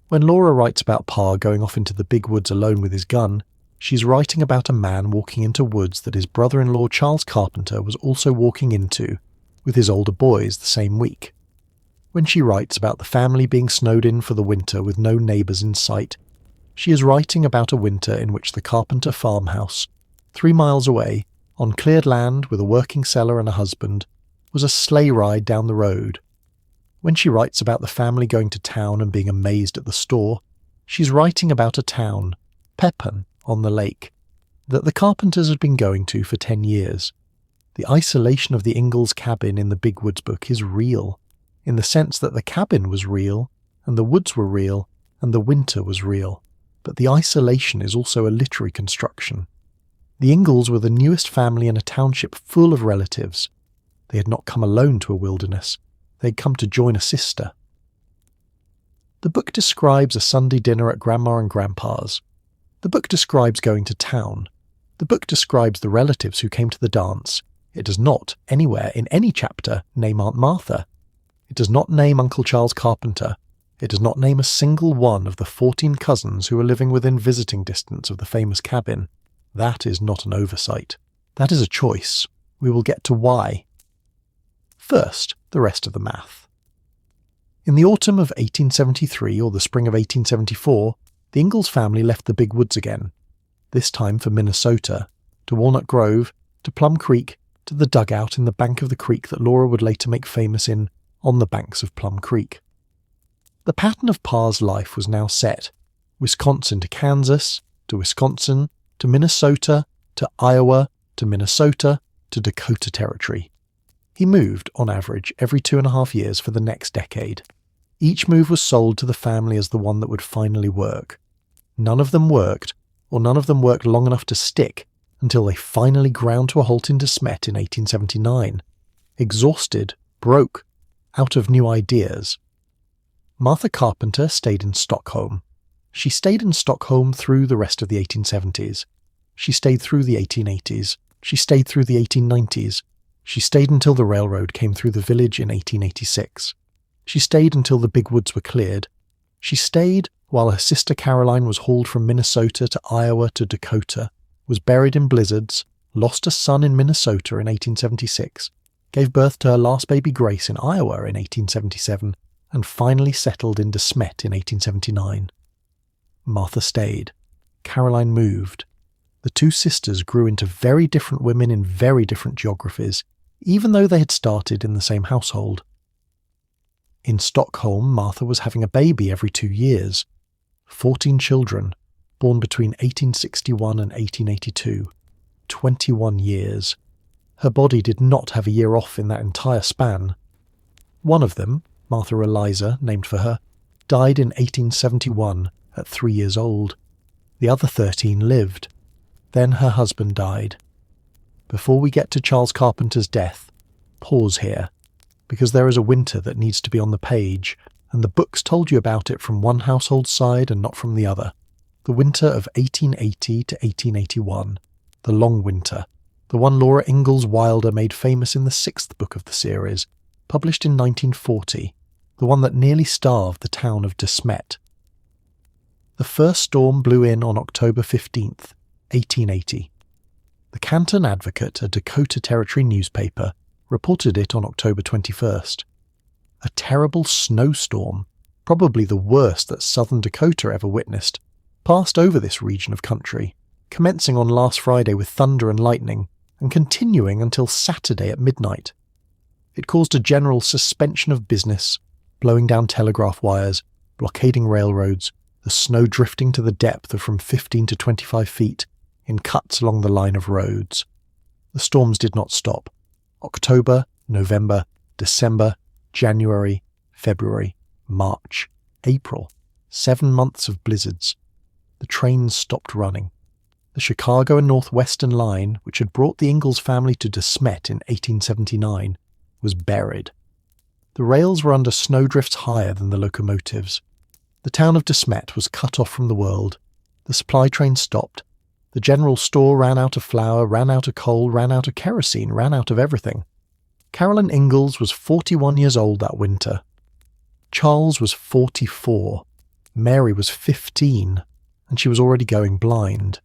When Laura writes about Pa going off into the big woods alone with his gun, she's writing about a man walking into woods that his brother-in-law Charles Carpenter was also walking into with his older boys the same week. When she writes about the family being snowed in for the winter with no neighbours in sight, she is writing about a winter in which the Carpenter farmhouse, 3 miles away, on cleared land with a working cellar and a husband, was a sleigh ride down the road. When she writes about the family going to town and being amazed at the store, she's writing about a town, Pepin, on the lake, that the Carpenters had been going to for 10 years. The isolation of the Ingalls cabin in the Big Woods book is real, in the sense that the cabin was real, and the woods were real, and the winter was real, but the isolation is also a literary construction. The Ingalls were the newest family in a township full of relatives. They had not come alone to a wilderness. They had come to join a sister. The book describes a Sunday dinner at Grandma and Grandpa's. The book describes going to town. The book describes the relatives who came to the dance. It does not, anywhere in any chapter, name Aunt Martha. It does not name Uncle Charles Carpenter. It does not name a single one of the 14 cousins who were living within visiting distance of the famous cabin. That is not an oversight. That is a choice. We will get to why. First, the rest of the math. In the autumn of 1873 or the spring of 1874, the Ingalls family left the big woods again, this time for Minnesota, to Walnut Grove, to Plum Creek, to the dugout in the bank of the creek that Laura would later make famous in On the Banks of Plum Creek. The pattern of Pa's life was now set. Wisconsin to Kansas, to Wisconsin, to Minnesota, to Iowa, to Minnesota, to Dakota Territory. He moved, on average, every 2.5 years for the next decade. Each move was sold to the family as the one that would finally work. None of them worked, or none of them worked long enough to stick, until they finally ground to a halt in De Smet in 1879. Exhausted, broke, out of new ideas. Martha Carpenter stayed in Stockholm. She stayed in Stockholm through the rest of the 1870s. She stayed through the 1880s. She stayed through the 1890s. She stayed until the railroad came through the village in 1886. She stayed until the big woods were cleared. She stayed while her sister Caroline was hauled from Minnesota to Iowa to Dakota, was buried in blizzards, lost a son in Minnesota in 1876, gave birth to her last baby Grace in Iowa in 1877, and finally settled in De Smet in 1879. Martha stayed. Caroline moved. The 2 sisters grew into very different women in very different geographies, even though they had started in the same household. In Stockholm, Martha was having a baby every 2 years. 14 children, born between 1861 and 1882. 21 years. Her body did not have a year off in that entire span. One of them, Martha Eliza, named for her, died in 1871 at 3 years old. The other 13 lived. Then her husband died. Before we get to Charles Carpenter's death, pause here, because there is a winter that needs to be on the page, and the books told you about it from one household side and not from the other. The winter of 1880 to 1881, the long winter, the one Laura Ingalls Wilder made famous in the 6th book of the series, published in 1940, the one that nearly starved the town of De Smet. The first storm blew in on October 15th, 1880. The Canton Advocate, a Dakota Territory newspaper, reported it on October 21st. A terrible snowstorm, probably the worst that southern Dakota ever witnessed, passed over this region of country, commencing on last Friday with thunder and lightning, and continuing until Saturday at midnight. It caused a general suspension of business, blowing down telegraph wires, blockading railroads, the snow drifting to the depth of from 15 to 25 feet in cuts along the line of roads. The storms did not stop. October, November, December, January, February, March, April. 7 months of blizzards. The trains stopped running. The Chicago and Northwestern line, which had brought the Ingalls family to De Smet in 1879, was buried. The rails were under snowdrifts higher than the locomotives. The town of De Smet was cut off from the world. The supply train stopped. The general store ran out of flour, ran out of coal, ran out of kerosene, ran out of everything. Carolyn Ingalls was 41 years old that winter. Charles was 44. Mary was 15, and she was already going blind.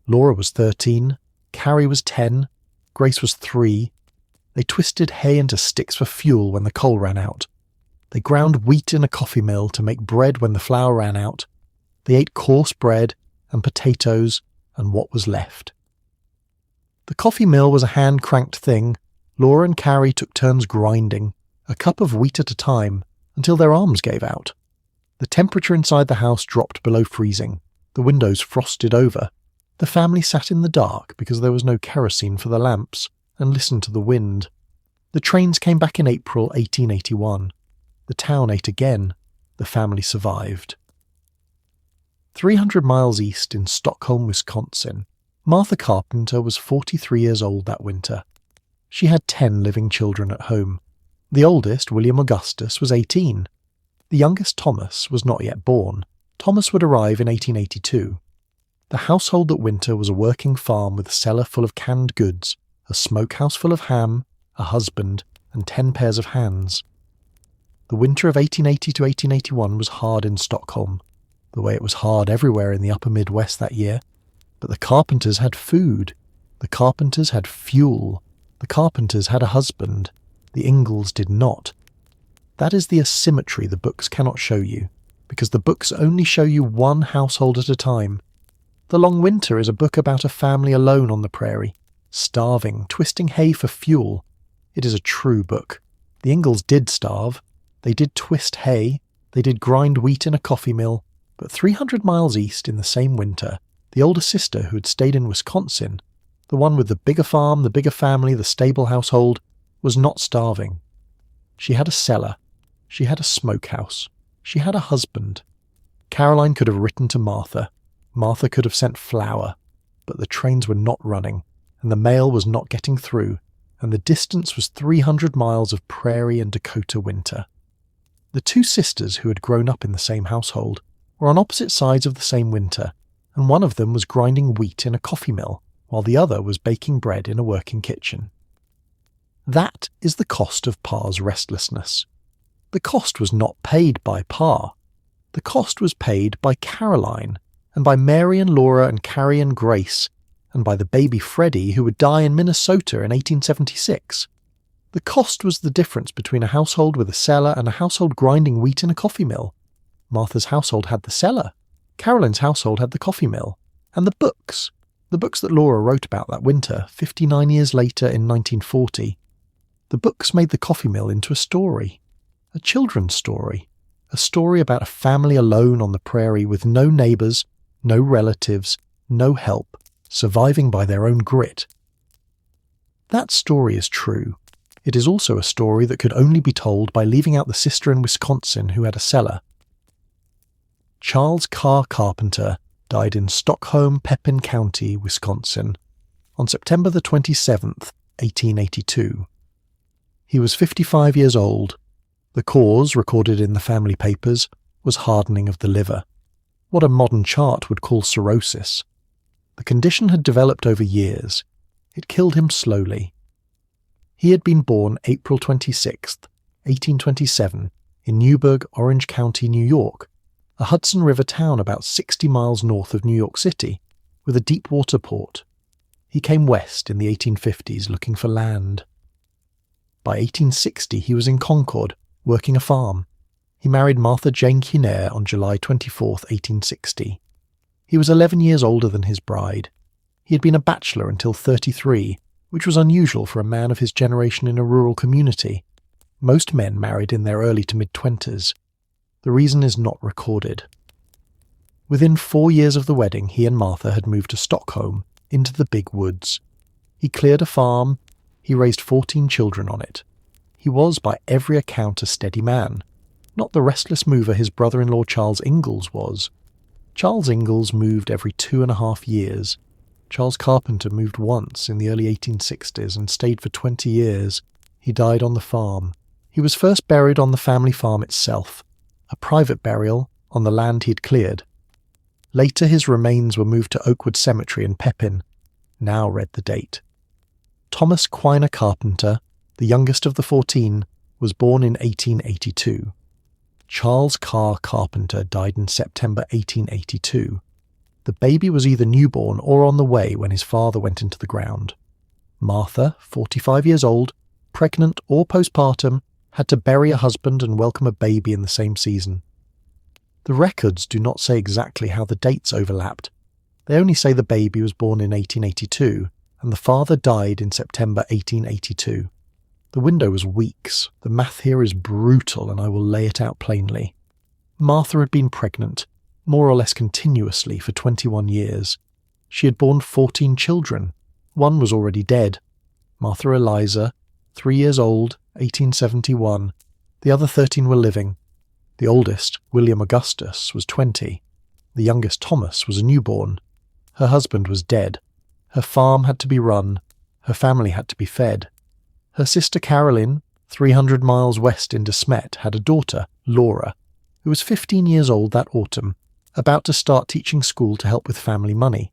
Laura was 13. Carrie was 10. Grace was 3. They twisted hay into sticks for fuel when the coal ran out. They ground wheat in a coffee mill to make bread when the flour ran out. They ate coarse bread and potatoes and what was left. The coffee mill was a hand-cranked thing. Laura and Carrie took turns grinding, a cup of wheat at a time, until their arms gave out. The temperature inside the house dropped below freezing. The windows frosted over. The family sat in the dark because there was no kerosene for the lamps, and listened to the wind. The trains came back in April 1881. The town ate again. The family survived. 300 miles east in Stockholm, Wisconsin, Martha Carpenter was 43 years old that winter. She had 10 living children at home. The oldest, William Augustus, was 18. The youngest, Thomas, was not yet born. Thomas would arrive in 1882. The household that winter was a working farm with a cellar full of canned goods, a smokehouse full of ham, a husband, and 10 pairs of hands. The winter of 1880 to 1881 was hard in Stockholm, the way it was hard everywhere in the upper Midwest that year. But the Carpenters had food. The Carpenters had fuel. The Carpenters had a husband. The Ingalls did not. That is the asymmetry the books cannot show you, because the books only show you one household at a time. The Long Winter is a book about a family alone on the prairie, starving, twisting hay for fuel. It is a true book. The Ingalls did starve. They did twist hay. They did grind wheat in a coffee mill. But 300 miles east in the same winter, the older sister who had stayed in Wisconsin, the one with the bigger farm, the bigger family, the stable household, was not starving. She had a cellar. She had a smokehouse. She had a husband. Caroline could have written to Martha. Martha could have sent flour. But the trains were not running, and the mail was not getting through, and the distance was 300 miles of prairie and Dakota winter. The two sisters who had grown up in the same household were on opposite sides of the same winter, and one of them was grinding wheat in a coffee mill, while the other was baking bread in a working kitchen. That is the cost of Pa's restlessness. The cost was not paid by Pa. The cost was paid by Caroline, and by Mary and Laura and Carrie and Grace, and by the baby Freddie who would die in Minnesota in 1876. The cost was the difference between a household with a cellar and a household grinding wheat in a coffee mill. Martha's household had the cellar. Caroline's household had the coffee mill. And the books that Laura wrote about that winter, 59 years later in 1940. The books made the coffee mill into a story. A children's story. A story about a family alone on the prairie with no neighbours, no relatives, no help, surviving by their own grit. That story is true. It is also a story that could only be told by leaving out the sister in Wisconsin who had a cellar. Charles Carr Carpenter died in Stockholm, Pepin County, Wisconsin, on September the 27th, 1882. He was 55 years old. The cause, recorded in the family papers, was hardening of the liver, what a modern chart would call cirrhosis. The condition had developed over years. It killed him slowly. He had been born April 26, 1827, in Newburgh, Orange County, New York, a Hudson River town about 60 miles north of New York City, with a deep water port. He came west in the 1850s looking for land. By 1860 he was in Concord, working a farm. He married Martha Jane Quiner on July 24, 1860. He was 11 years older than his bride. He had been a bachelor until 33, which was unusual for a man of his generation in a rural community. Most men married in their early to mid-20s. The reason is not recorded. Within 4 years of the wedding, he and Martha had moved to Stockholm, into the big woods. He cleared a farm. He raised 14 children on it. He was, by every account, a steady man, not the restless mover his brother-in-law Charles Ingalls was. Charles Ingalls moved every 2.5 years. Charles Carpenter moved once in the early 1860s and stayed for 20 years. He died on the farm. He was first buried on the family farm itself, a private burial on the land he'd cleared. Later his remains were moved to Oakwood Cemetery in Pepin. Now read the date. Thomas Quiner Carpenter, the youngest of the 14, was born in 1882. Charles Carr Carpenter died in September 1882. The baby was either newborn or on the way when his father went into the ground. Martha, 45 years old, pregnant or postpartum, had to bury a husband and welcome a baby in the same season. The records do not say exactly how the dates overlapped. They only say the baby was born in 1882 and the father died in September 1882. The window was weeks. The math here is brutal and I will lay it out plainly. Martha had been pregnant, more or less continuously, for 21 years. She had borne 14 children. One was already dead. Martha Eliza, 3 years old, 1871. The other 13 were living. The oldest, William Augustus, was 20. The youngest, Thomas, was a newborn. Her husband was dead. Her farm had to be run. Her family had to be fed. Her sister Caroline, 300 miles west in De Smet, had a daughter, Laura, who was 15 years old that autumn, about to start teaching school to help with family money.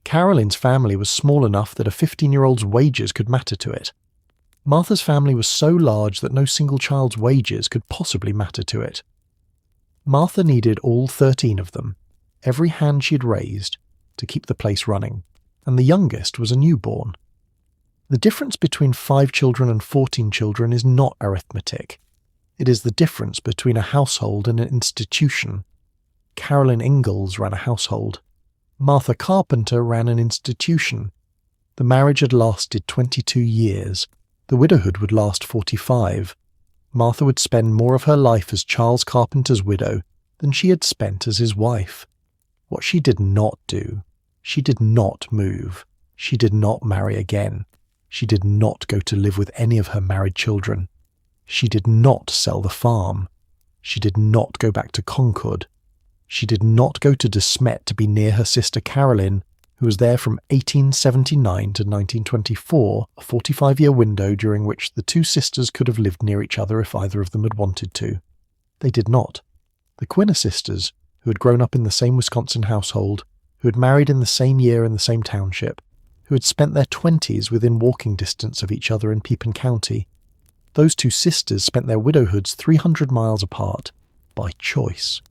Caroline's family was small enough that a 15-year-old's wages could matter to it. Martha's family was so large that no single child's wages could possibly matter to it. Martha needed all 13 of them, every hand she'd raised, to keep the place running, and the youngest was a newborn. The difference between 5 children and 14 children is not arithmetic. It is the difference between a household and an institution. Laura Ingalls ran a household. Martha Carpenter ran an institution. The marriage had lasted 22 years. The widowhood would last 45. Martha would spend more of her life as Charles Carpenter's widow than she had spent as his wife. What she did not do, she did not move. She did not marry again. She did not go to live with any of her married children. She did not sell the farm. She did not go back to Concord. She did not go to De Smet to be near her sister Caroline, who was there from 1879 to 1924, a 45-year window during which the two sisters could have lived near each other if either of them had wanted to. They did not. The Quiner sisters, who had grown up in the same Wisconsin household, who had married in the same year in the same township, who had spent their 20s within walking distance of each other in Pepin County. Those two sisters spent their widowhoods 300 miles apart, by choice.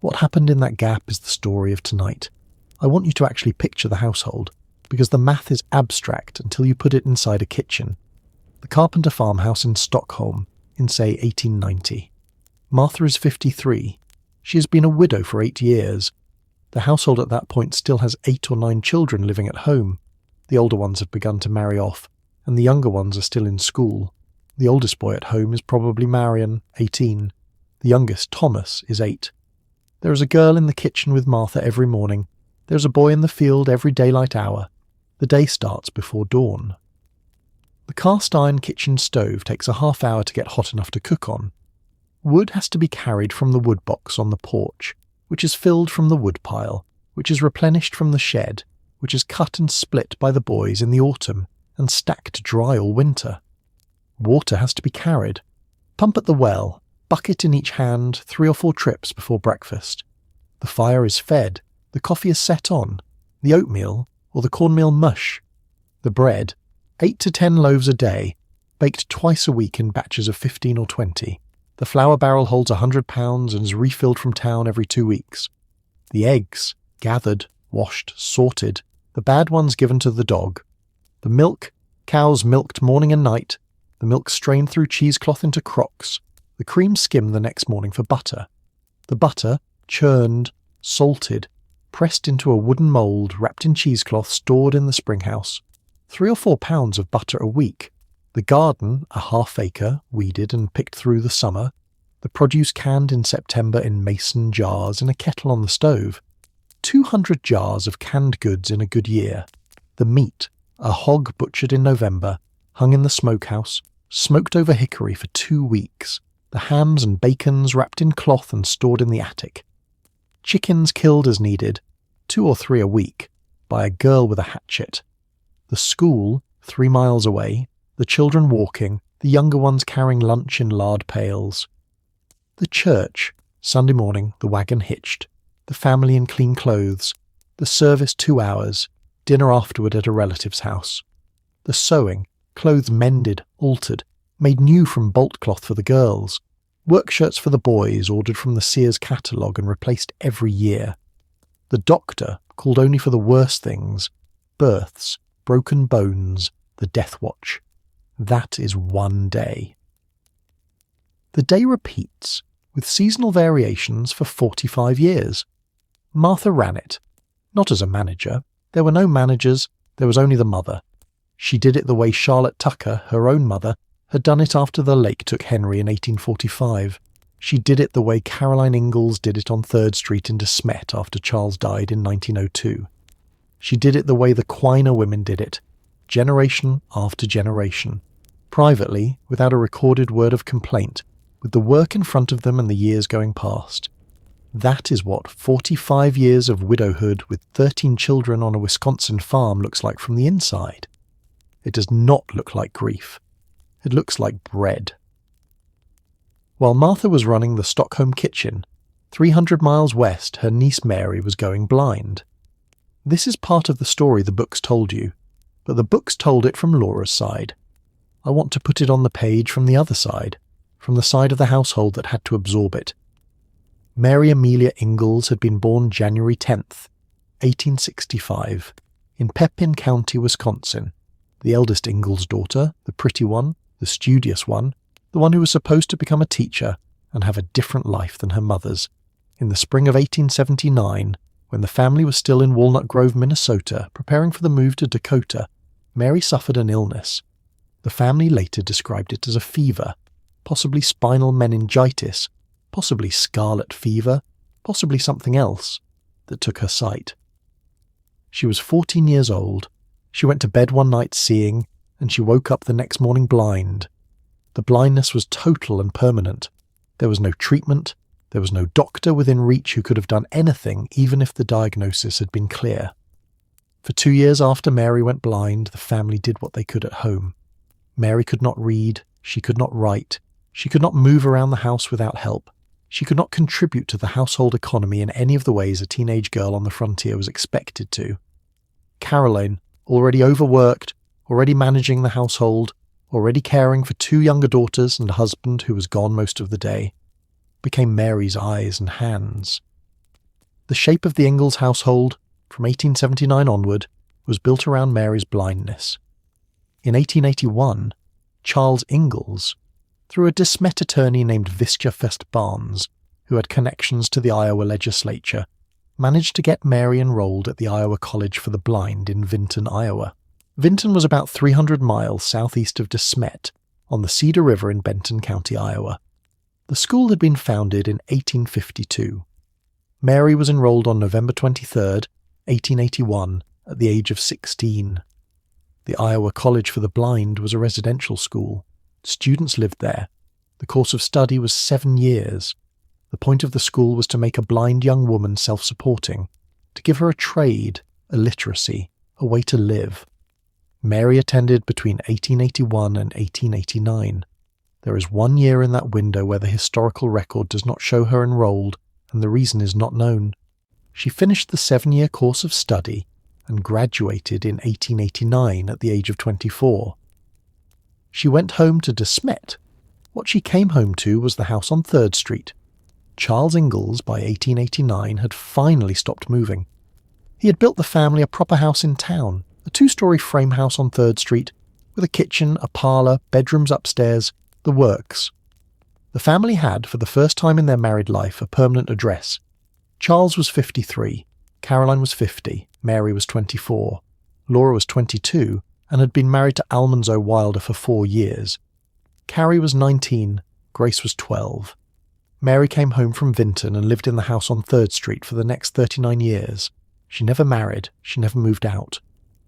What happened in that gap is the story of tonight. I want you to actually picture the household, because the math is abstract until you put it inside a kitchen. The Carpenter farmhouse in Stockholm, in say 1890. Martha is 53. She has been a widow for 8 years. The household at that point still has 8 or 9 children living at home. The older ones have begun to marry off, and the younger ones are still in school. The oldest boy at home is probably Marion, 18. The youngest, Thomas, is 8. There is a girl in the kitchen with Martha every morning. There is a boy in the field every daylight hour. The day starts before dawn. The cast-iron kitchen stove takes a half hour to get hot enough to cook on. Wood has to be carried from the wood box on the porch, which is filled from the wood pile, which is replenished from the shed, which is cut and split by the boys in the autumn and stacked dry all winter. Water has to be carried. Pump at the well, bucket in each hand, 3 or 4 trips before breakfast. The fire is fed, the coffee is set on, the oatmeal or the cornmeal mush. The bread, 8 to 10 loaves a day, baked twice a week in batches of 15 or 20. The flour barrel holds 100 pounds and is refilled from town every 2 weeks. The eggs, gathered, washed, sorted, the bad ones given to the dog. The milk, cows milked morning and night, the milk strained through cheesecloth into crocks, the cream skimmed the next morning for butter. The butter, churned, salted, pressed into a wooden mould wrapped in cheesecloth stored in the springhouse. 3 or 4 pounds of butter a week. The garden, a half-acre, weeded and picked through the summer. The produce canned in September in mason jars in a kettle on the stove. 200 jars of canned goods in a good year. The meat, a hog butchered in November, hung in the smokehouse, smoked over hickory for 2 weeks. The hams and bacons wrapped in cloth and stored in the attic. Chickens killed as needed, 2 or 3 a week. by a girl with a hatchet. The school, 3 miles away, the children walking, the younger ones carrying lunch in lard pails. The church, Sunday morning, the wagon hitched, the family in clean clothes, the service 2 hours, dinner afterward at a relative's house. The sewing, clothes mended, altered, made new from bolt cloth for the girls, work shirts for the boys ordered from the Sears catalogue and replaced every year. The doctor, called only for the worst things, births, broken bones, the death watch. That is one day. The day repeats, with seasonal variations for 45 years. Martha ran it. Not as a manager. There were no managers, there was only the mother. She did it the way Charlotte Tucker, her own mother, had done it after the lake took Henry in 1845. She did it the way Caroline Ingalls did it on 3rd Street in De Smet after Charles died in 1902. She did it the way the Quiner women did it, generation after generation, privately, without a recorded word of complaint, with the work in front of them and the years going past. That is what 45 years of widowhood with 13 children on a Wisconsin farm looks like from the inside. It does not look like grief. It looks like bread. While Martha was running the Stockholm kitchen, 300 miles west her niece Mary was going blind. This is part of the story the books told you, but the books told it from Laura's side. I want to put it on the page from the other side, from the side of the household that had to absorb it. Mary Amelia Ingalls had been born January 10th, 1865, in Pepin County, Wisconsin, the eldest Ingalls daughter, the pretty one, the studious one, the one who was supposed to become a teacher and have a different life than her mother's. In the spring of 1879, when the family was still in Walnut Grove, Minnesota, preparing for the move to Dakota, Mary suffered an illness. The family later described it as a fever, possibly spinal meningitis, possibly scarlet fever, possibly something else, that took her sight. She was 14 years old. She went to bed one night seeing, and she woke up the next morning blind. The blindness was total and permanent. There was no treatment. There was no doctor within reach who could have done anything, even if the diagnosis had been clear. For 2 years after Mary went blind, the family did what they could at home. Mary could not read. She could not write. She could not move around the house without help. She could not contribute to the household economy in any of the ways a teenage girl on the frontier was expected to. Caroline, already overworked, already managing the household, already caring for 2 younger daughters and a husband who was gone most of the day, became Mary's eyes and hands. The shape of the Ingalls household, from 1879 onward, was built around Mary's blindness. In 1881, Charles Ingalls, through a De Smet attorney named Visca Fest Barnes, who had connections to the Iowa legislature, managed to get Mary enrolled at the Iowa College for the Blind in Vinton, Iowa. Vinton was about 300 miles southeast of De Smet, on the Cedar River in Benton County, Iowa. The school had been founded in 1852. Mary was enrolled on November 23, 1881, at the age of 16. The Iowa College for the Blind was a residential school. Students lived there. The course of study was 7 years. The point of the school was to make a blind young woman self-supporting, to give her a trade, a literacy, a way to live. Mary attended between 1881 and 1889. There is 1 year in that window where the historical record does not show her enrolled, and the reason is not known. She finished the 7-year course of study and graduated in 1889 at the age of 24. She went home to De Smet. What she came home to was the house on 3rd Street. Charles Ingalls, by 1889, had finally stopped moving. He had built the family a proper house in town, a 2-story frame house on 3rd Street, with a kitchen, a parlour, bedrooms upstairs, the works. The family had, for the first time in their married life, a permanent address. Charles was 53, Caroline was 50, Mary was 24, Laura was 22, and had been married to Almanzo Wilder for 4 years. Carrie was 19, Grace was 12. Mary came home from Vinton and lived in the house on 3rd Street for the next 39 years. She never married, she never moved out.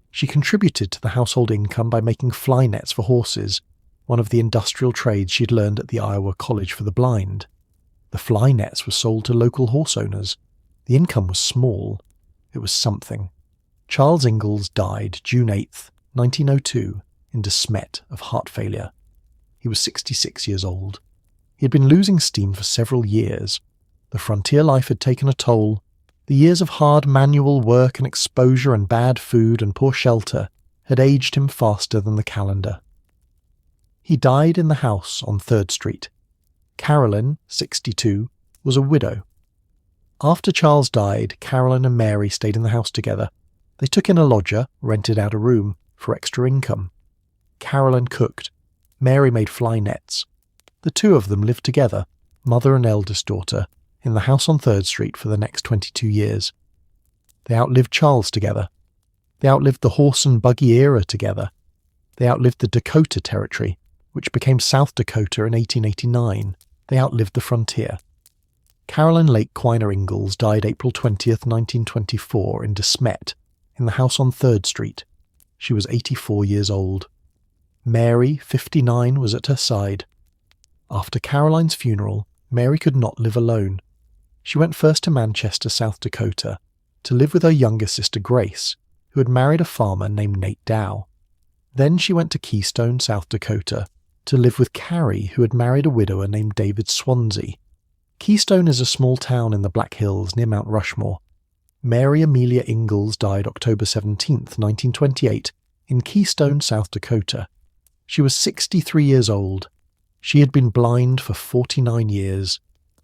She contributed to the household income by making fly nets for horses, one of the industrial trades she'd learned at the Iowa College for the Blind. The fly nets were sold to local horse owners. The income was small. It was something. Charles Ingalls died June 8, 1902, in De Smet of heart failure. He was 66 years old. He had been losing steam for several years. The frontier life had taken a toll. The years of hard manual work and exposure and bad food and poor shelter had aged him faster than the calendar. He died in the house on 3rd Street. Carolyn, 62, was a widow. After Charles died, Carolyn and Mary stayed in the house together. They took in a lodger, rented out a room, for extra income. Carolyn cooked. Mary made fly nets. The two of them lived together, mother and eldest daughter, in the house on 3rd Street for the next 22 years. They outlived Charles together. They outlived the horse and buggy era together. They outlived the Dakota Territory, which became South Dakota in 1889. They outlived the frontier. Carolyn Lake Quiner Ingalls died April 20th, 1924 in De Smet, in the house on 3rd Street. She was 84 years old. Mary, 59, was at her side. After Caroline's funeral, Mary could not live alone. She went first to Manchester, South Dakota, to live with her younger sister Grace, who had married a farmer named Nate Dow. Then she went to Keystone, South Dakota, to live with Carrie, who had married a widower named David Swansea. Keystone is a small town in the Black Hills near Mount Rushmore. Mary Amelia Ingalls died October 17, 1928, in Keystone, South Dakota. She was 63 years old. She had been blind for 49 years.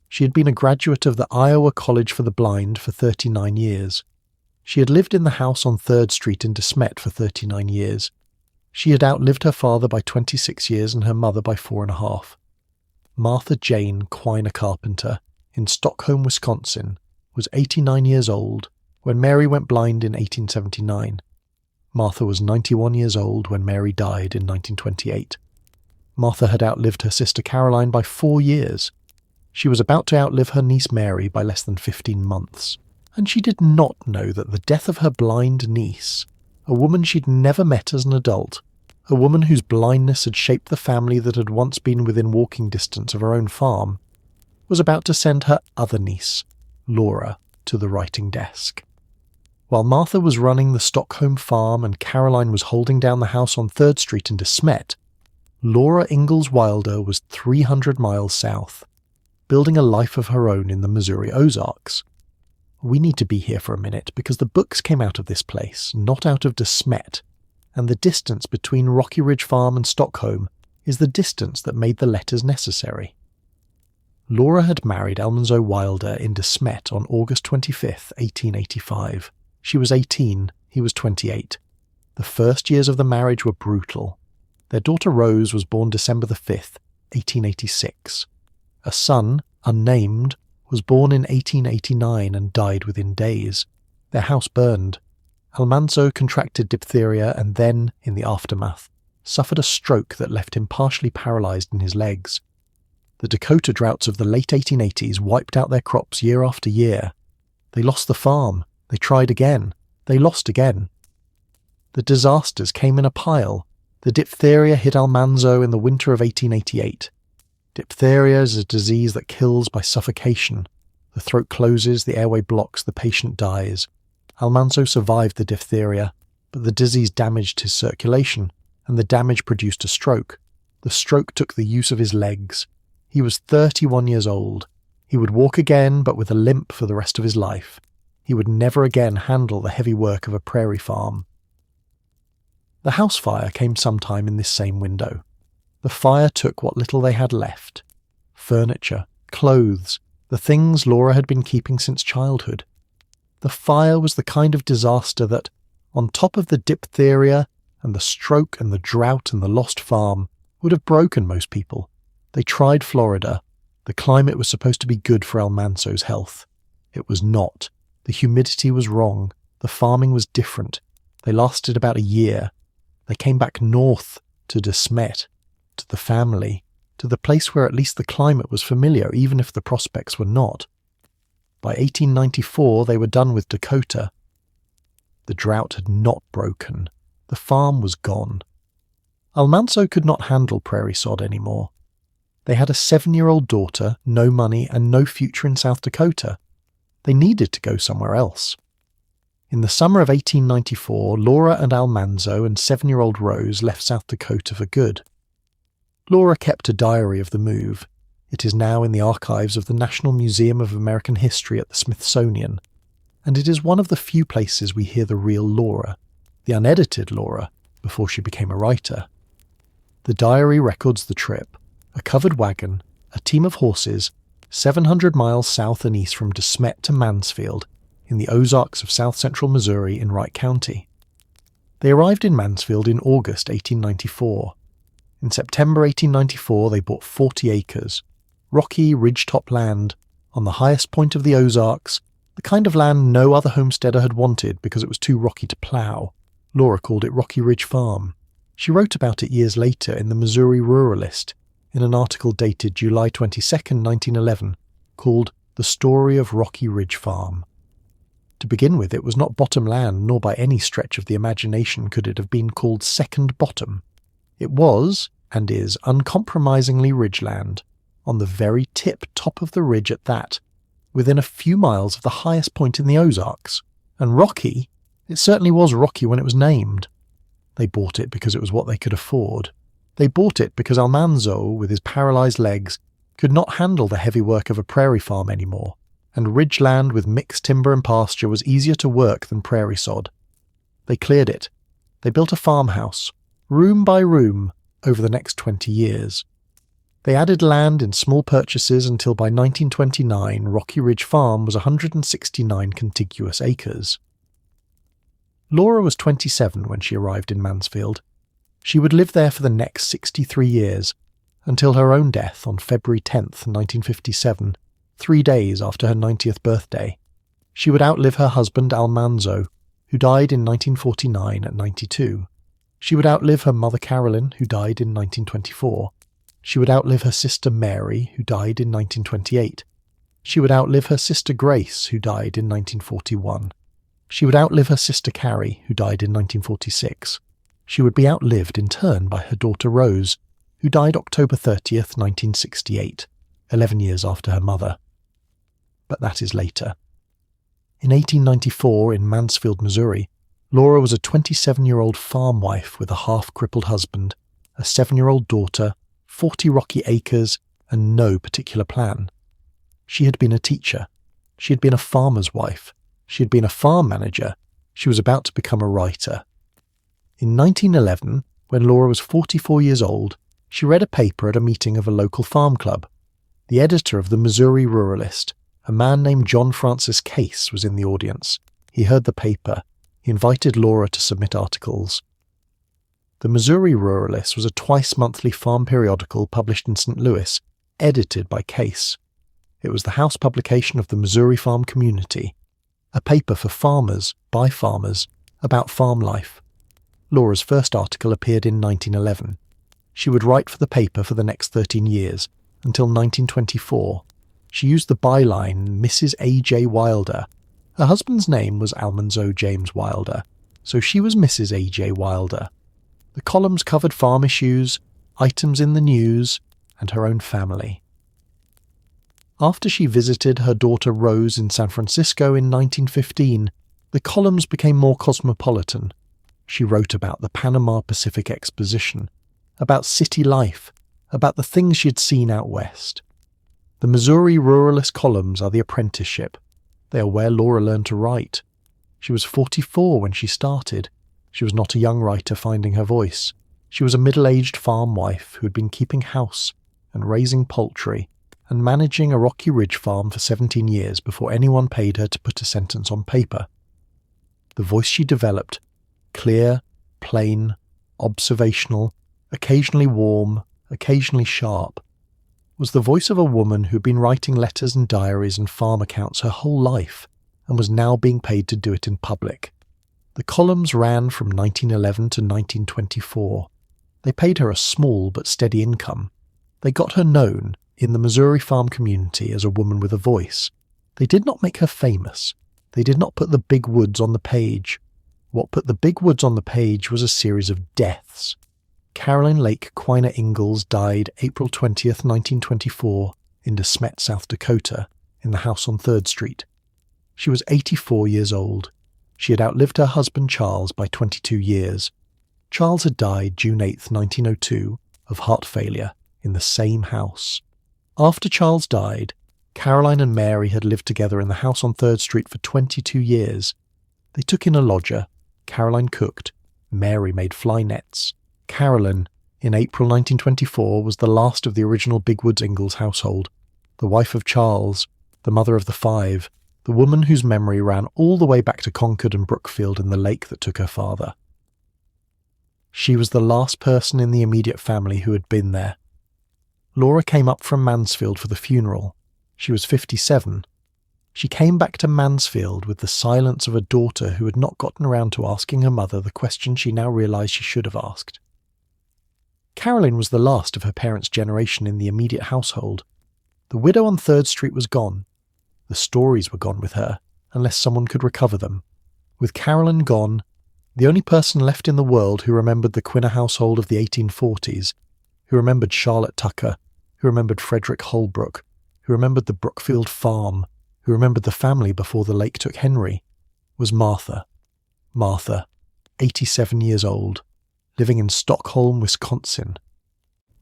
She had been a graduate of the Iowa College for the Blind for 39 years. She had lived in the house on 3rd Street in De Smet for 39 years. She had outlived her father by 26 years and her mother by 4.5. Martha Jane Quiner Carpenter, in Stockholm, Wisconsin, was 89 years old when Mary went blind in 1879. Martha was 91 years old when Mary died in 1928. Martha had outlived her sister Caroline by 4 years. She was about to outlive her niece Mary by less than 15 months, and she did not know that the death of her blind niece, a woman she'd never met as an adult, a woman whose blindness had shaped the family that had once been within walking distance of her own farm, was about to send her other niece, Laura, to the writing desk. While Martha was running the Stockholm farm and Caroline was holding down the house on 3rd Street in De Smet, Laura Ingalls Wilder was 300 miles south, building a life of her own in the Missouri Ozarks. We need to be here for a minute because the books came out of this place, not out of De Smet, and the distance between Rocky Ridge Farm and Stockholm is the distance that made the letters necessary. Laura had married Almanzo Wilder in De Smet on August 25, 1885. She was 18, he was 28. The first years of the marriage were brutal. Their daughter Rose was born December 5th, 1886. A son, unnamed, was born in 1889 and died within days. Their house burned. Almanzo contracted diphtheria and then, in the aftermath, suffered a stroke that left him partially paralysed in his legs. The Dakota droughts of the late 1880s wiped out their crops year after year. They lost the farm. They tried again. They lost again. The disasters came in a pile. The diphtheria hit Almanzo in the winter of 1888. Diphtheria is a disease that kills by suffocation. The throat closes, the airway blocks, the patient dies. Almanzo survived the diphtheria, but the disease damaged his circulation, and the damage produced a stroke. The stroke took the use of his legs. He was 31 years old. He would walk again, but with a limp for the rest of his life. He would never again handle the heavy work of a prairie farm. The house fire came sometime in this same window. The fire took what little they had left. Furniture, clothes, the things Laura had been keeping since childhood. The fire was the kind of disaster that, on top of the diphtheria and the stroke and the drought and the lost farm, would have broken most people. They tried Florida. The climate was supposed to be good for Almanzo's health. It was not. The humidity was wrong. The farming was different. They lasted about a year. They came back north to De Smet, to the family, to the place where at least the climate was familiar, even if the prospects were not. By 1894, they were done with Dakota. The drought had not broken. The farm was gone. Almanzo could not handle prairie sod anymore. They had a 7-year-old daughter, no money, and no future in South Dakota. They needed to go somewhere else. In the summer of 1894, Laura and Almanzo and 7-year-old Rose left South Dakota for good. Laura kept a diary of the move. It is now in the archives of the National Museum of American History at the Smithsonian, and it is one of the few places we hear the real Laura, the unedited Laura, before she became a writer. The diary records the trip, a covered wagon, a team of horses, 700 miles south and east from De Smet to Mansfield, in the Ozarks of south-central Missouri in Wright County. They arrived in Mansfield in August 1894. In September 1894 they bought 40 acres, rocky ridgetop land, on the highest point of the Ozarks, the kind of land no other homesteader had wanted because it was too rocky to plough. Laura called it Rocky Ridge Farm. She wrote about it years later in the Missouri Ruralist, in an article dated July 22, 1911, called The Story of Rocky Ridge Farm. To begin with, it was not bottom land, nor by any stretch of the imagination could it have been called second bottom. It was, and is, uncompromisingly ridgeland, on the very top of the ridge at that, within a few miles of the highest point in the Ozarks. And rocky, it certainly was rocky when it was named. They bought it because it was what they could afford. They bought it because Almanzo, with his paralysed legs, could not handle the heavy work of a prairie farm anymore, and ridgeland with mixed timber and pasture was easier to work than prairie sod. They cleared it. They built a farmhouse, room by room, over the next 20 years. They added land in small purchases until by 1929 Rocky Ridge Farm was 169 contiguous acres. Laura was 27 when she arrived in Mansfield. She would live there for the next 63 years, until her own death on February 10th, 1957, 3 days after her 90th birthday. She would outlive her husband Almanzo, who died in 1949 at 92. She would outlive her mother Carolyn, who died in 1924. She would outlive her sister Mary, who died in 1928. She would outlive her sister Grace, who died in 1941. She would outlive her sister Carrie, who died in 1946. She would be outlived in turn by her daughter Rose, who died October 30th, 1968, 11 years after her mother. But that is later. In 1894, in Mansfield, Missouri, Laura was a 27-year-old farm wife with a half-crippled husband, a 7-year-old daughter, 40 rocky acres, and no particular plan. She had been a teacher. She had been a farmer's wife. She had been a farm manager. She was about to become a writer. In 1911, when Laura was 44 years old, she read a paper at a meeting of a local farm club. The editor of the Missouri Ruralist, a man named John Francis Case, was in the audience. He heard the paper. He invited Laura to submit articles. The Missouri Ruralist was a twice-monthly farm periodical published in St. Louis, edited by Case. It was the house publication of the Missouri farm community, a paper for farmers, by farmers, about farm life. Laura's first article appeared in 1911. She would write for the paper for the next 13 years, until 1924. She used the byline Mrs. A.J. Wilder. Her husband's name was Almanzo James Wilder, so she was Mrs. A.J. Wilder. The columns covered farm issues, items in the news, and her own family. After she visited her daughter Rose in San Francisco in 1915, the columns became more cosmopolitan. She wrote about the Panama Pacific Exposition, about city life, about the things she had seen out west. The Missouri Ruralist columns are the apprenticeship. They are where Laura learned to write. She was 44 when she started. She was not a young writer finding her voice. She was a middle-aged farm wife who had been keeping house and raising poultry and managing a Rocky Ridge farm for 17 years before anyone paid her to put a sentence on paper. The voice she developed, clear, plain, observational, occasionally warm, occasionally sharp, was the voice of a woman who'd been writing letters and diaries and farm accounts her whole life and was now being paid to do it in public. The columns ran from 1911 to 1924. They paid her a small but steady income. They got her known in the Missouri farm community as a woman with a voice. They did not make her famous. They did not put the big woods on the page. What put the big woods on the page was a series of deaths. Carolyn Lake Quiner Ingalls died April 20th, 1924, in De Smet, South Dakota, in the house on 3rd Street. She was 84 years old. She had outlived her husband Charles by 22 years. Charles had died June 8, 1902, of heart failure in the same house. After Charles died, Caroline and Mary had lived together in the house on 3rd Street for 22 years. They took in a lodger. Caroline cooked. Mary made fly nets. Carolyn, in April 1924, was the last of the original Bigwoods Ingalls household, the wife of Charles, the mother of the 5, the woman whose memory ran all the way back to Concord and Brookfield and the lake that took her father. She was the last person in the immediate family who had been there. Laura came up from Mansfield for the funeral. She was 57. She came back to Mansfield with the silence of a daughter who had not gotten around to asking her mother the question she now realised she should have asked. Caroline was the last of her parents' generation in the immediate household. The widow on 3rd Street was gone. The stories were gone with her, unless someone could recover them. With Caroline gone, the only person left in the world who remembered the Quiner household of the 1840s, who remembered Charlotte Tucker, who remembered Frederick Holbrook, who remembered the Brookfield farm, who remembered the family before the lake took Henry, was Martha. Martha, 87 years old, living in Stockholm, Wisconsin.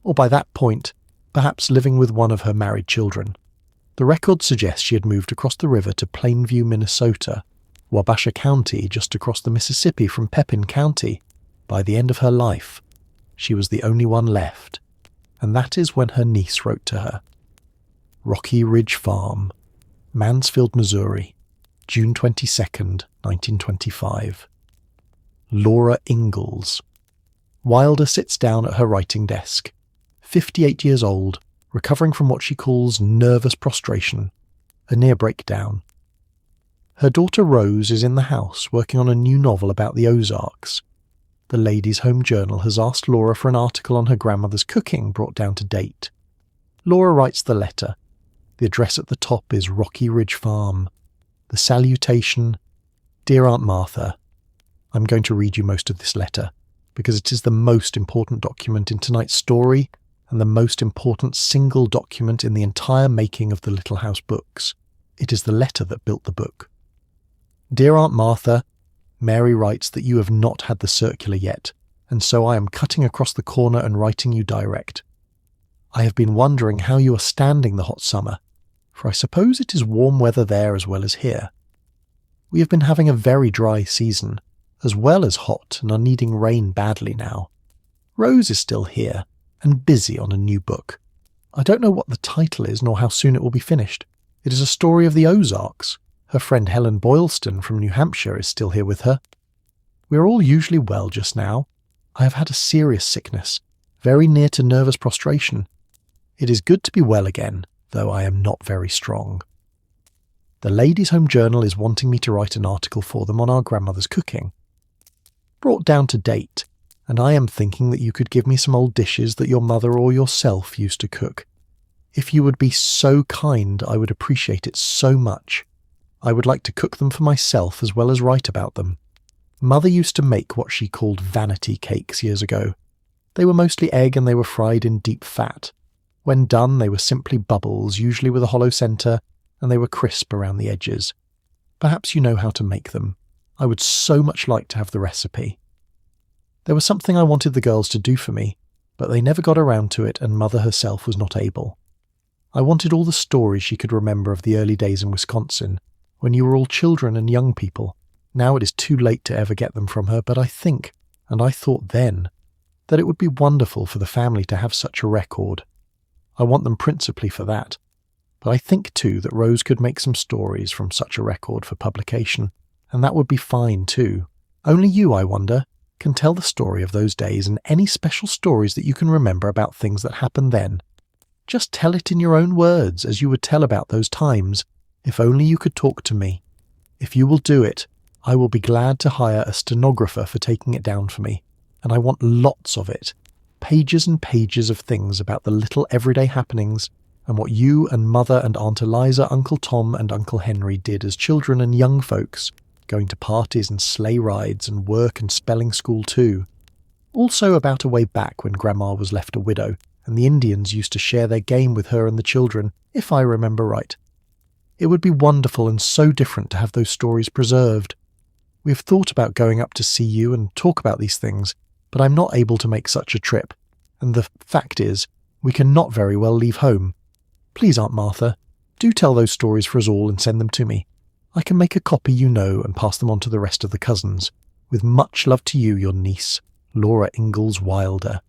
Or by that point, perhaps living with one of her married children. The record suggests she had moved across the river to Plainview, Minnesota, Wabasha County, just across the Mississippi from Pepin County. By the end of her life, she was the only one left, and that is when her niece wrote to her. Rocky Ridge Farm, Mansfield, Missouri, June 22nd, 1925. Laura Ingalls. Wilder sits down at her writing desk, 58 years old, recovering from what she calls nervous prostration, a near breakdown. Her daughter Rose is in the house working on a new novel about the Ozarks. The Ladies' Home Journal has asked Laura for an article on her grandmother's cooking brought down to date. Laura writes the letter. The address at the top is Rocky Ridge Farm. The salutation, Dear Aunt Martha. I'm going to read you most of this letter, because it is the most important document in tonight's story and the most important single document in the entire making of the Little House books. It is the letter that built the book. Dear Aunt Martha, Mary writes that you have not had the circular yet, and so I am cutting across the corner and writing you direct. I have been wondering how you are standing the hot summer, for I suppose it is warm weather there as well as here. We have been having a very dry season, as well as hot, and are needing rain badly now. Rose is still here, and busy on a new book. I don't know what the title is nor how soon it will be finished. It is a story of the Ozarks. Her friend Helen Boylston from New Hampshire is still here with her. We are all usually well just now. I have had a serious sickness, very near to nervous prostration. It is good to be well again, though I am not very strong. The Ladies' Home Journal is wanting me to write an article for them on our grandmother's cooking. Brought down to date, and I am thinking that you could give me some old dishes that your mother or yourself used to cook. If you would be so kind, I would appreciate it so much. I would like to cook them for myself as well as write about them. Mother used to make what she called vanity cakes years ago. They were mostly egg and they were fried in deep fat. When done, they were simply bubbles, usually with a hollow centre, and they were crisp around the edges. Perhaps you know how to make them. I would so much like to have the recipe. There was something I wanted the girls to do for me, but they never got around to it and Mother herself was not able. I wanted all the stories she could remember of the early days in Wisconsin, when you were all children and young people. Now it is too late to ever get them from her, but I think, and I thought then, that it would be wonderful for the family to have such a record. I want them principally for that, but I think too that Rose could make some stories from such a record for publication, and that would be fine too. Only you, I wonder, can tell the story of those days and any special stories that you can remember about things that happened then. Just tell it in your own words as you would tell about those times. If only you could talk to me. If you will do it, I will be glad to hire a stenographer for taking it down for me, and I want lots of it. Pages and pages of things about the little everyday happenings and what you and Mother and Aunt Eliza, Uncle Tom and Uncle Henry did as children and young folks, going to parties and sleigh rides and work and spelling school too. Also about a way back when Grandma was left a widow, and the Indians used to share their game with her and the children, if I remember right. It would be wonderful and so different to have those stories preserved. We have thought about going up to see you and talk about these things, but I'm not able to make such a trip, and the fact is, we cannot very well leave home. Please, Aunt Martha, do tell those stories for us all and send them to me. I can make a copy, you know, and pass them on to the rest of the cousins. With much love to you, your niece, Laura Ingalls Wilder.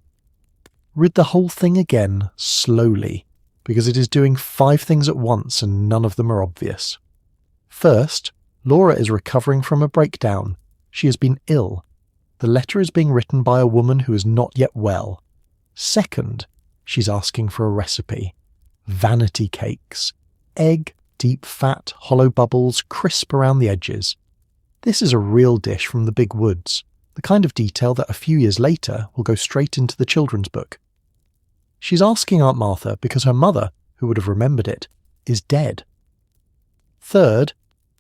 Read the whole thing again, slowly, because it is doing 5 things at once and none of them are obvious. First, Laura is recovering from a breakdown. She has been ill. The letter is being written by a woman who is not yet well. Second, she's asking for a recipe. Vanity cakes. Egg, deep fat, hollow bubbles, crisp around the edges. This is a real dish from the big woods, the kind of detail that a few years later will go straight into the children's book. She's asking Aunt Martha because her mother, who would have remembered it, is dead. Third,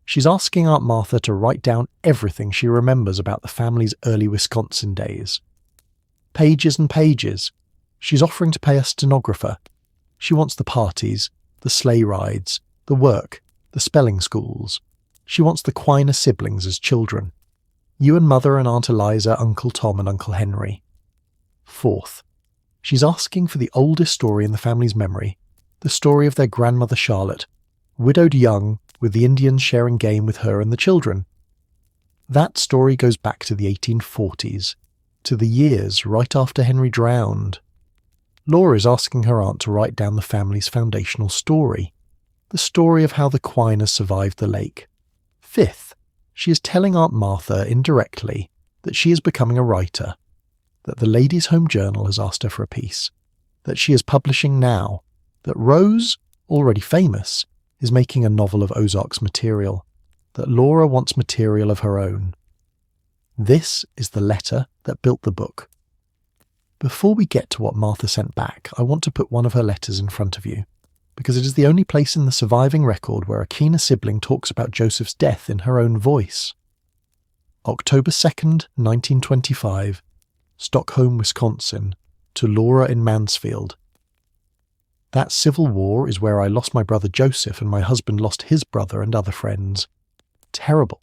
she's asking Aunt Martha to write down everything she remembers about the family's early Wisconsin days. Pages and pages. She's offering to pay a stenographer. She wants the parties, the sleigh rides, the work, the spelling schools. She wants the Quiner siblings as children. You and Mother and Aunt Eliza, Uncle Tom and Uncle Henry. Fourth, she's asking for the oldest story in the family's memory, the story of their grandmother Charlotte, widowed young, with the Indians sharing game with her and the children. That story goes back to the 1840s, to the years right after Henry drowned. Laura is asking her aunt to write down the family's foundational story, the story of how the Quiners survived the lake. Fifth, she is telling Aunt Martha indirectly that she is becoming a writer, that the Ladies' Home Journal has asked her for a piece, that she is publishing now, that Rose, already famous, is making a novel of Ozark's material, that Laura wants material of her own. This is the letter that built the book. Before we get to what Martha sent back, I want to put one of her letters in front of you, because it is the only place in the surviving record where a Quiner sibling talks about Joseph's death in her own voice. October 2nd, 1925, Stockholm, Wisconsin, to Laura in Mansfield. That civil war is where I lost my brother Joseph and my husband lost his brother and other friends. Terrible.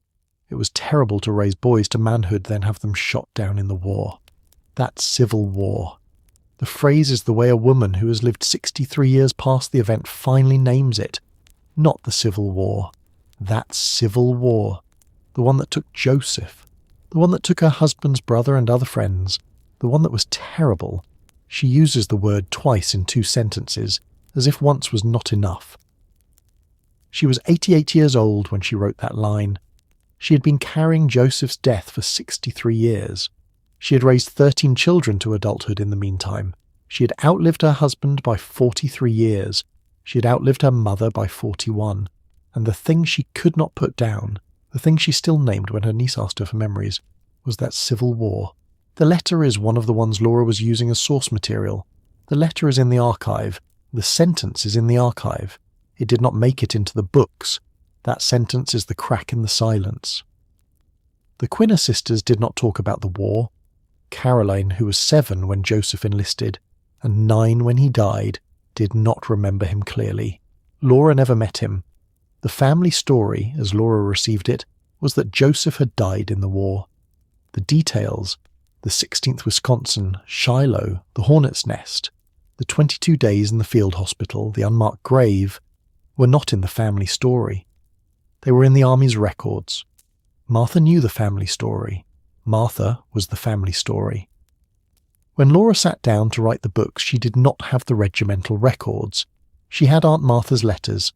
It was terrible to raise boys to manhood, then have them shot down in the war. That civil war. The phrase is the way a woman who has lived 63 years past the event finally names it. Not the Civil War. That civil war. The one that took Joseph. The one that took her husband's brother and other friends. The one that was terrible. She uses the word twice in 2 sentences, as if once was not enough. She was 88 years old when she wrote that line. She had been carrying Joseph's death for 63 years. She had raised 13 children to adulthood in the meantime. She had outlived her husband by 43 years. She had outlived her mother by 41. And the thing she could not put down, the thing she still named when her niece asked her for memories, was that civil war. The letter is one of the ones Laura was using as source material. The letter is in the archive. The sentence is in the archive. It did not make it into the books. That sentence is the crack in the silence. The Quiner sisters did not talk about the war. Caroline, who was 7 when Joseph enlisted, and 9 when he died, did not remember him clearly. Laura never met him. The family story, as Laura received it, was that Joseph had died in the war. The details, the 16th Wisconsin, Shiloh, the hornet's nest, the 22 days in the field hospital, the unmarked grave, were not in the family story. They were in the Army's records. Martha knew the family story. Martha was the family story. When Laura sat down to write the books, she did not have the regimental records. She had Aunt Martha's letters,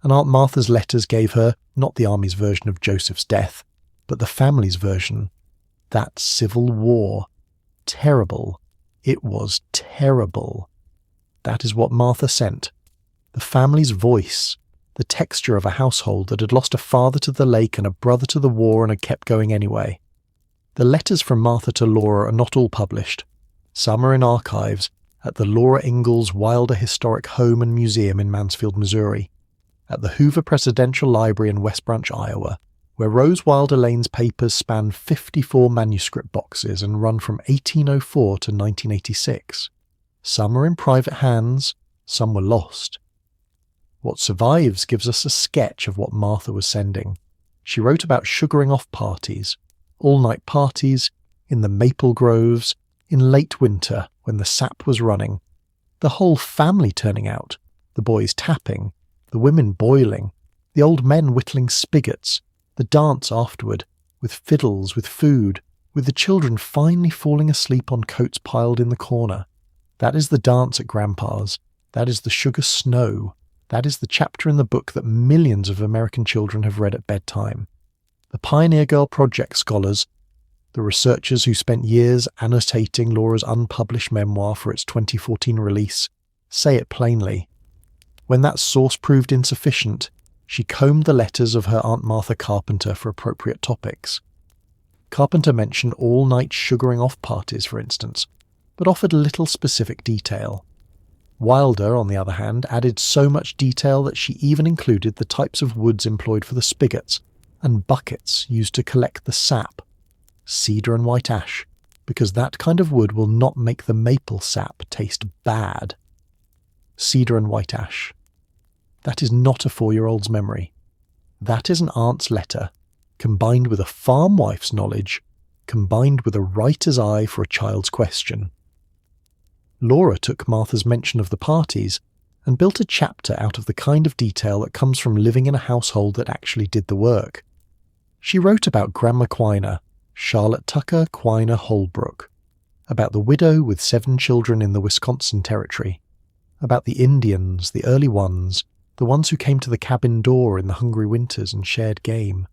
and Aunt Martha's letters gave her not the Army's version of Joseph's death, but the family's version. That civil war. Terrible. It was terrible. That is what Martha sent. The family's voice. The texture of a household that had lost a father to the lake and a brother to the war and had kept going anyway. The letters from Martha to Laura are not all published. Some are in archives at the Laura Ingalls Wilder Historic Home and Museum in Mansfield, Missouri, at the Hoover Presidential Library in West Branch, Iowa, where Rose Wilder Lane's papers span 54 manuscript boxes and run from 1804 to 1986. Some are in private hands, some were lost. What survives gives us a sketch of what Martha was sending. She wrote about sugaring off parties, all-night parties, in the maple groves, in late winter when the sap was running, the whole family turning out, the boys tapping, the women boiling, the old men whittling spigots, the dance afterward, with fiddles, with food, with the children finally falling asleep on coats piled in the corner. That is the dance at Grandpa's. That is the sugar snow. That is the chapter in the book that millions of American children have read at bedtime. The Pioneer Girl Project scholars, the researchers who spent years annotating Laura's unpublished memoir for its 2014 release, say it plainly. When that source proved insufficient, she combed the letters of her Aunt Martha Carpenter for appropriate topics. Carpenter mentioned all-night sugaring off parties, for instance, but offered little specific detail. Wilder, on the other hand, added so much detail that she even included the types of woods employed for the spigots and buckets used to collect the sap. Cedar and white ash, because that kind of wood will not make the maple sap taste bad. Cedar and white ash. That is not a 4-year-old's memory. That is an aunt's letter, combined with a farm wife's knowledge, combined with a writer's eye for a child's question. Laura took Martha's mention of the parties and built a chapter out of the kind of detail that comes from living in a household that actually did the work. She wrote about Grandma Quiner, Charlotte Tucker Quiner Holbrook, about the widow with 7 children in the Wisconsin Territory, about the Indians, the early ones, the ones who came to the cabin door in the hungry winters and shared game.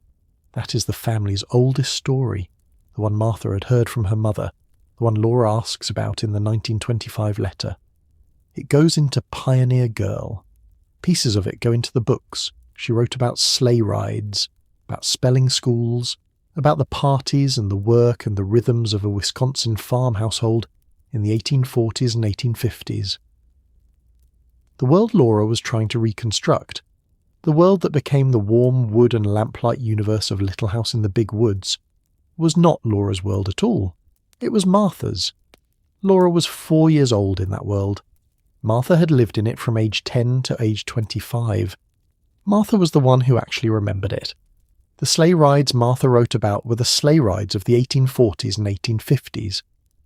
That is the family's oldest story, the one Martha had heard from her mother, the one Laura asks about in the 1925 letter. It goes into Pioneer Girl. Pieces of it go into the books. She wrote about sleigh rides, about spelling schools, about the parties and the work and the rhythms of a Wisconsin farm household in the 1840s and 1850s. The world Laura was trying to reconstruct, the world that became the warm wood and lamplight universe of Little House in the Big Woods, was not Laura's world at all. It was Martha's. Laura was 4 years old in that world. Martha had lived in it from age 10 to age 25. Martha was the one who actually remembered it. The sleigh rides Martha wrote about were the sleigh rides of the 1840s and 1850s,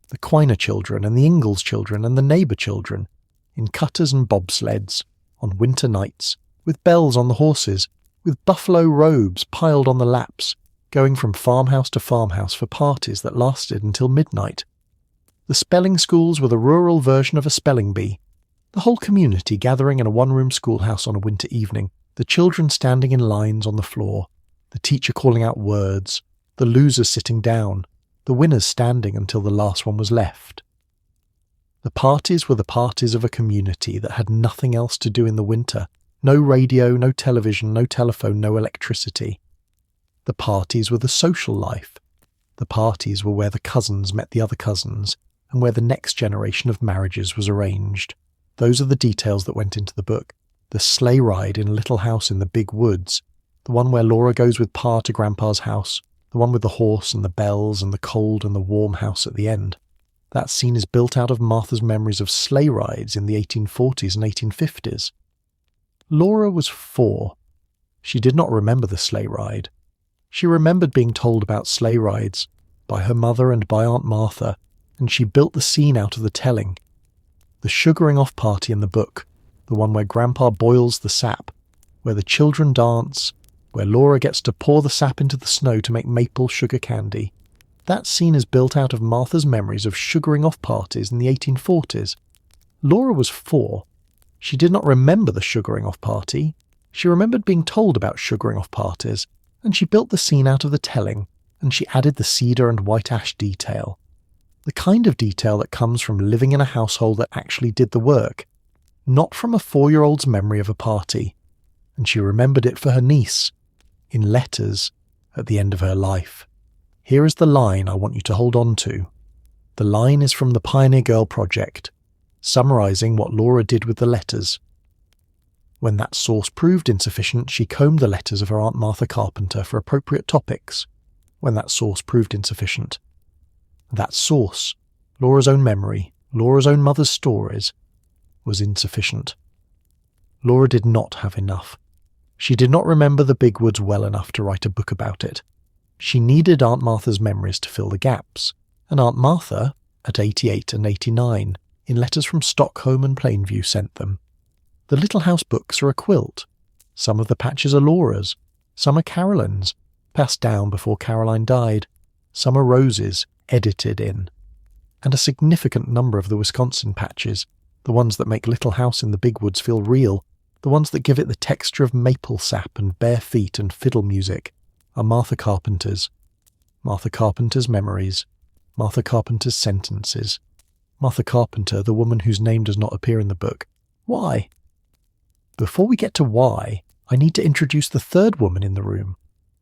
the Quiner children and the Ingalls children and the neighbour children, in cutters and bobsleds, on winter nights, with bells on the horses, with buffalo robes piled on the laps, going from farmhouse to farmhouse for parties that lasted until midnight. The spelling schools were the rural version of a spelling bee, the whole community gathering in a one-room schoolhouse on a winter evening, the children standing in lines on the floor, the teacher calling out words, the losers sitting down, the winners standing until the last one was left. The parties were the parties of a community that had nothing else to do in the winter. No radio, no television, no telephone, no electricity. The parties were the social life. The parties were where the cousins met the other cousins, and where the next generation of marriages was arranged. Those are the details that went into the book. The sleigh ride in Little House in the Big Woods, the one where Laura goes with Pa to Grandpa's house, the one with the horse and the bells and the cold and the warm house at the end. That scene is built out of Martha's memories of sleigh rides in the 1840s and 1850s. Laura was 4. She did not remember the sleigh ride. She remembered being told about sleigh rides by her mother and by Aunt Martha, and she built the scene out of the telling. The sugaring off party in the book, the one where Grandpa boils the sap, where the children dance, where Laura gets to pour the sap into the snow to make maple sugar candy. That scene is built out of Martha's memories of sugaring off parties in the 1840s. Laura was 4. She did not remember the sugaring off party. She remembered being told about sugaring off parties, and she built the scene out of the telling, and she added the cedar and white ash detail. The kind of detail that comes from living in a household that actually did the work, not from a 4-year-old's memory of a party. And she remembered it for her niece, in letters, at the end of her life. Here is the line I want you to hold on to. The line is from the Pioneer Girl Project, summarising what Laura did with the letters. When that source proved insufficient, she combed the letters of her Aunt Martha Carpenter for appropriate topics. When that source proved insufficient. That source, Laura's own memory, Laura's own mother's stories, was insufficient. Laura did not have enough. She did not remember the big woods well enough to write a book about it. She needed Aunt Martha's memories to fill the gaps, and Aunt Martha, at 88 and 89, in letters from Stockholm and Plainview, sent them. The Little House books are a quilt. Some of the patches are Laura's, some are Caroline's, passed down before Caroline died, some are Rose's, edited in. And a significant number of the Wisconsin patches, the ones that make Little House in the Big Woods feel real, the ones that give it the texture of maple sap and bare feet and fiddle music, are Martha Carpenter's. Martha Carpenter's memories, Martha Carpenter's sentences. Martha Carpenter, the woman whose name does not appear in the book. Why? Before we get to why, I need to introduce the third woman in the room,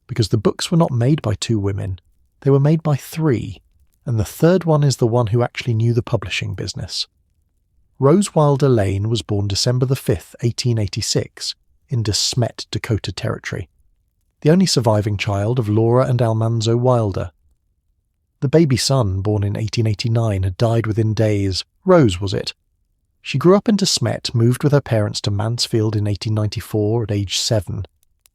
because the books were not made by two women, they were made by three, and the third one is the one who actually knew the publishing business. Rose Wilder Lane was born December the 5th, 1886, in De Smet, Dakota Territory, the only surviving child of Laura and Almanzo Wilder. The baby son, born in 1889, had died within days. Rose, was it? She grew up in De Smet, moved with her parents to Mansfield in 1894 at age 7,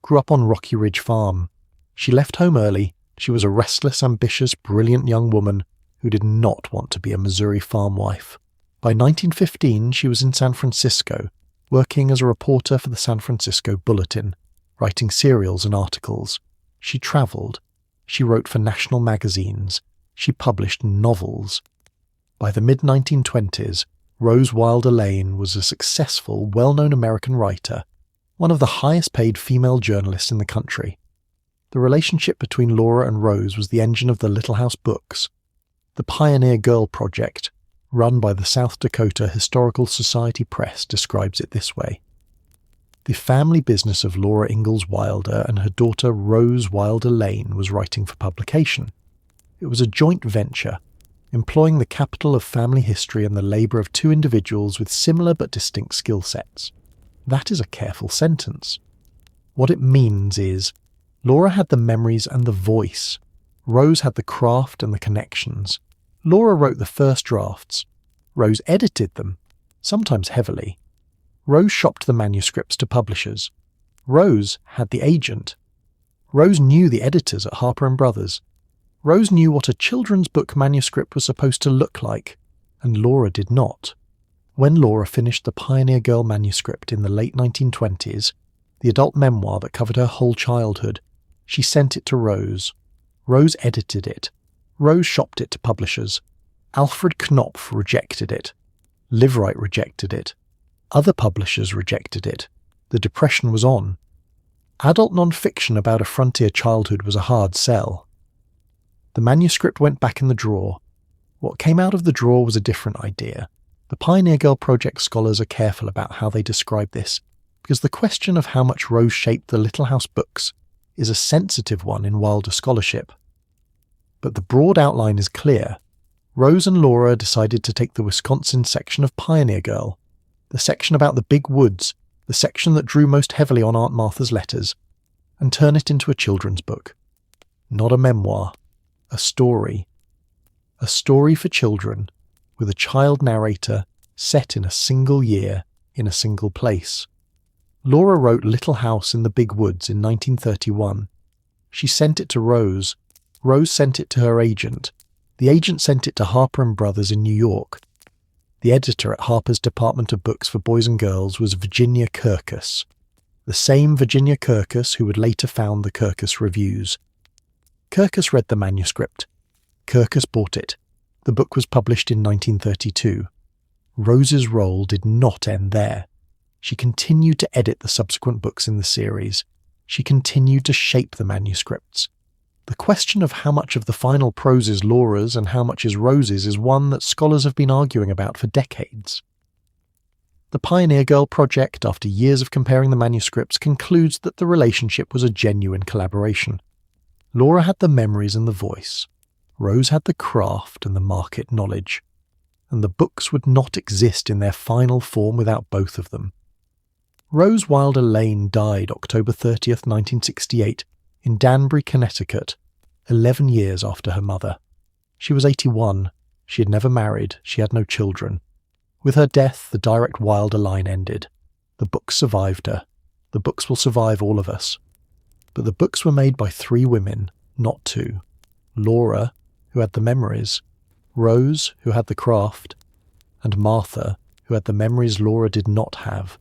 grew up on Rocky Ridge Farm. She left home early. She was a restless, ambitious, brilliant young woman who did not want to be a Missouri farm wife. By 1915, she was in San Francisco, working as a reporter for the San Francisco Bulletin, writing serials and articles. She travelled. She wrote for national magazines. She published novels. By the mid-1920s, Rose Wilder Lane was a successful, well-known American writer, one of the highest-paid female journalists in the country. The relationship between Laura and Rose was the engine of the Little House books. The Pioneer Girl Project, run by the South Dakota Historical Society Press, describes it this way. The family business of Laura Ingalls Wilder and her daughter Rose Wilder Lane was writing for publication. It was a joint venture, employing the capital of family history and the labour of two individuals with similar but distinct skill sets. That is a careful sentence. What it means is, Laura had the memories and the voice. Rose had the craft and the connections. Laura wrote the first drafts. Rose edited them, sometimes heavily. Rose shopped the manuscripts to publishers. Rose had the agent. Rose knew the editors at Harper & Brothers. Rose knew what a children's book manuscript was supposed to look like, and Laura did not. When Laura finished the Pioneer Girl manuscript in the late 1920s, the adult memoir that covered her whole childhood, she sent it to Rose. Rose edited it. Rose shopped it to publishers. Alfred Knopf rejected it. Liveright rejected it. Other publishers rejected it. The Depression was on. Adult non-fiction about a frontier childhood was a hard sell. The manuscript went back in the drawer. What came out of the drawer was a different idea. The Pioneer Girl Project scholars are careful about how they describe this, because the question of how much Rose shaped the Little House books is a sensitive one in Wilder scholarship. But the broad outline is clear. Rose and Laura decided to take the Wisconsin section of Pioneer Girl, the section about the big woods, the section that drew most heavily on Aunt Martha's letters, and turn it into a children's book. Not a memoir. A story. A story for children, with a child narrator set in a single year, in a single place. Laura wrote Little House in the Big Woods in 1931. She sent it to Rose. Rose sent it to her agent. The agent sent it to Harper & Brothers in New York. The editor at Harper's Department of Books for Boys and Girls was Virginia Kirkus, the same Virginia Kirkus who would later found the Kirkus Reviews. Kirkus read the manuscript. Kirkus bought it. The book was published in 1932. Rose's role did not end there. She continued to edit the subsequent books in the series. She continued to shape the manuscripts. The question of how much of the final prose is Laura's and how much is Rose's is one that scholars have been arguing about for decades. The Pioneer Girl Project, after years of comparing the manuscripts, concludes that the relationship was a genuine collaboration. Laura had the memories and the voice. Rose had the craft and the market knowledge. And the books would not exist in their final form without both of them. Rose Wilder Lane died October 30th, 1968, in Danbury, Connecticut, 11 years after her mother. She was 81. She had never married. She had no children. With her death, the direct Wilder line ended. The books survived her. The books will survive all of us. But the books were made by 3 women, not 2. Laura, who had the memories, Rose, who had the craft, and Martha, who had the memories Laura did not have.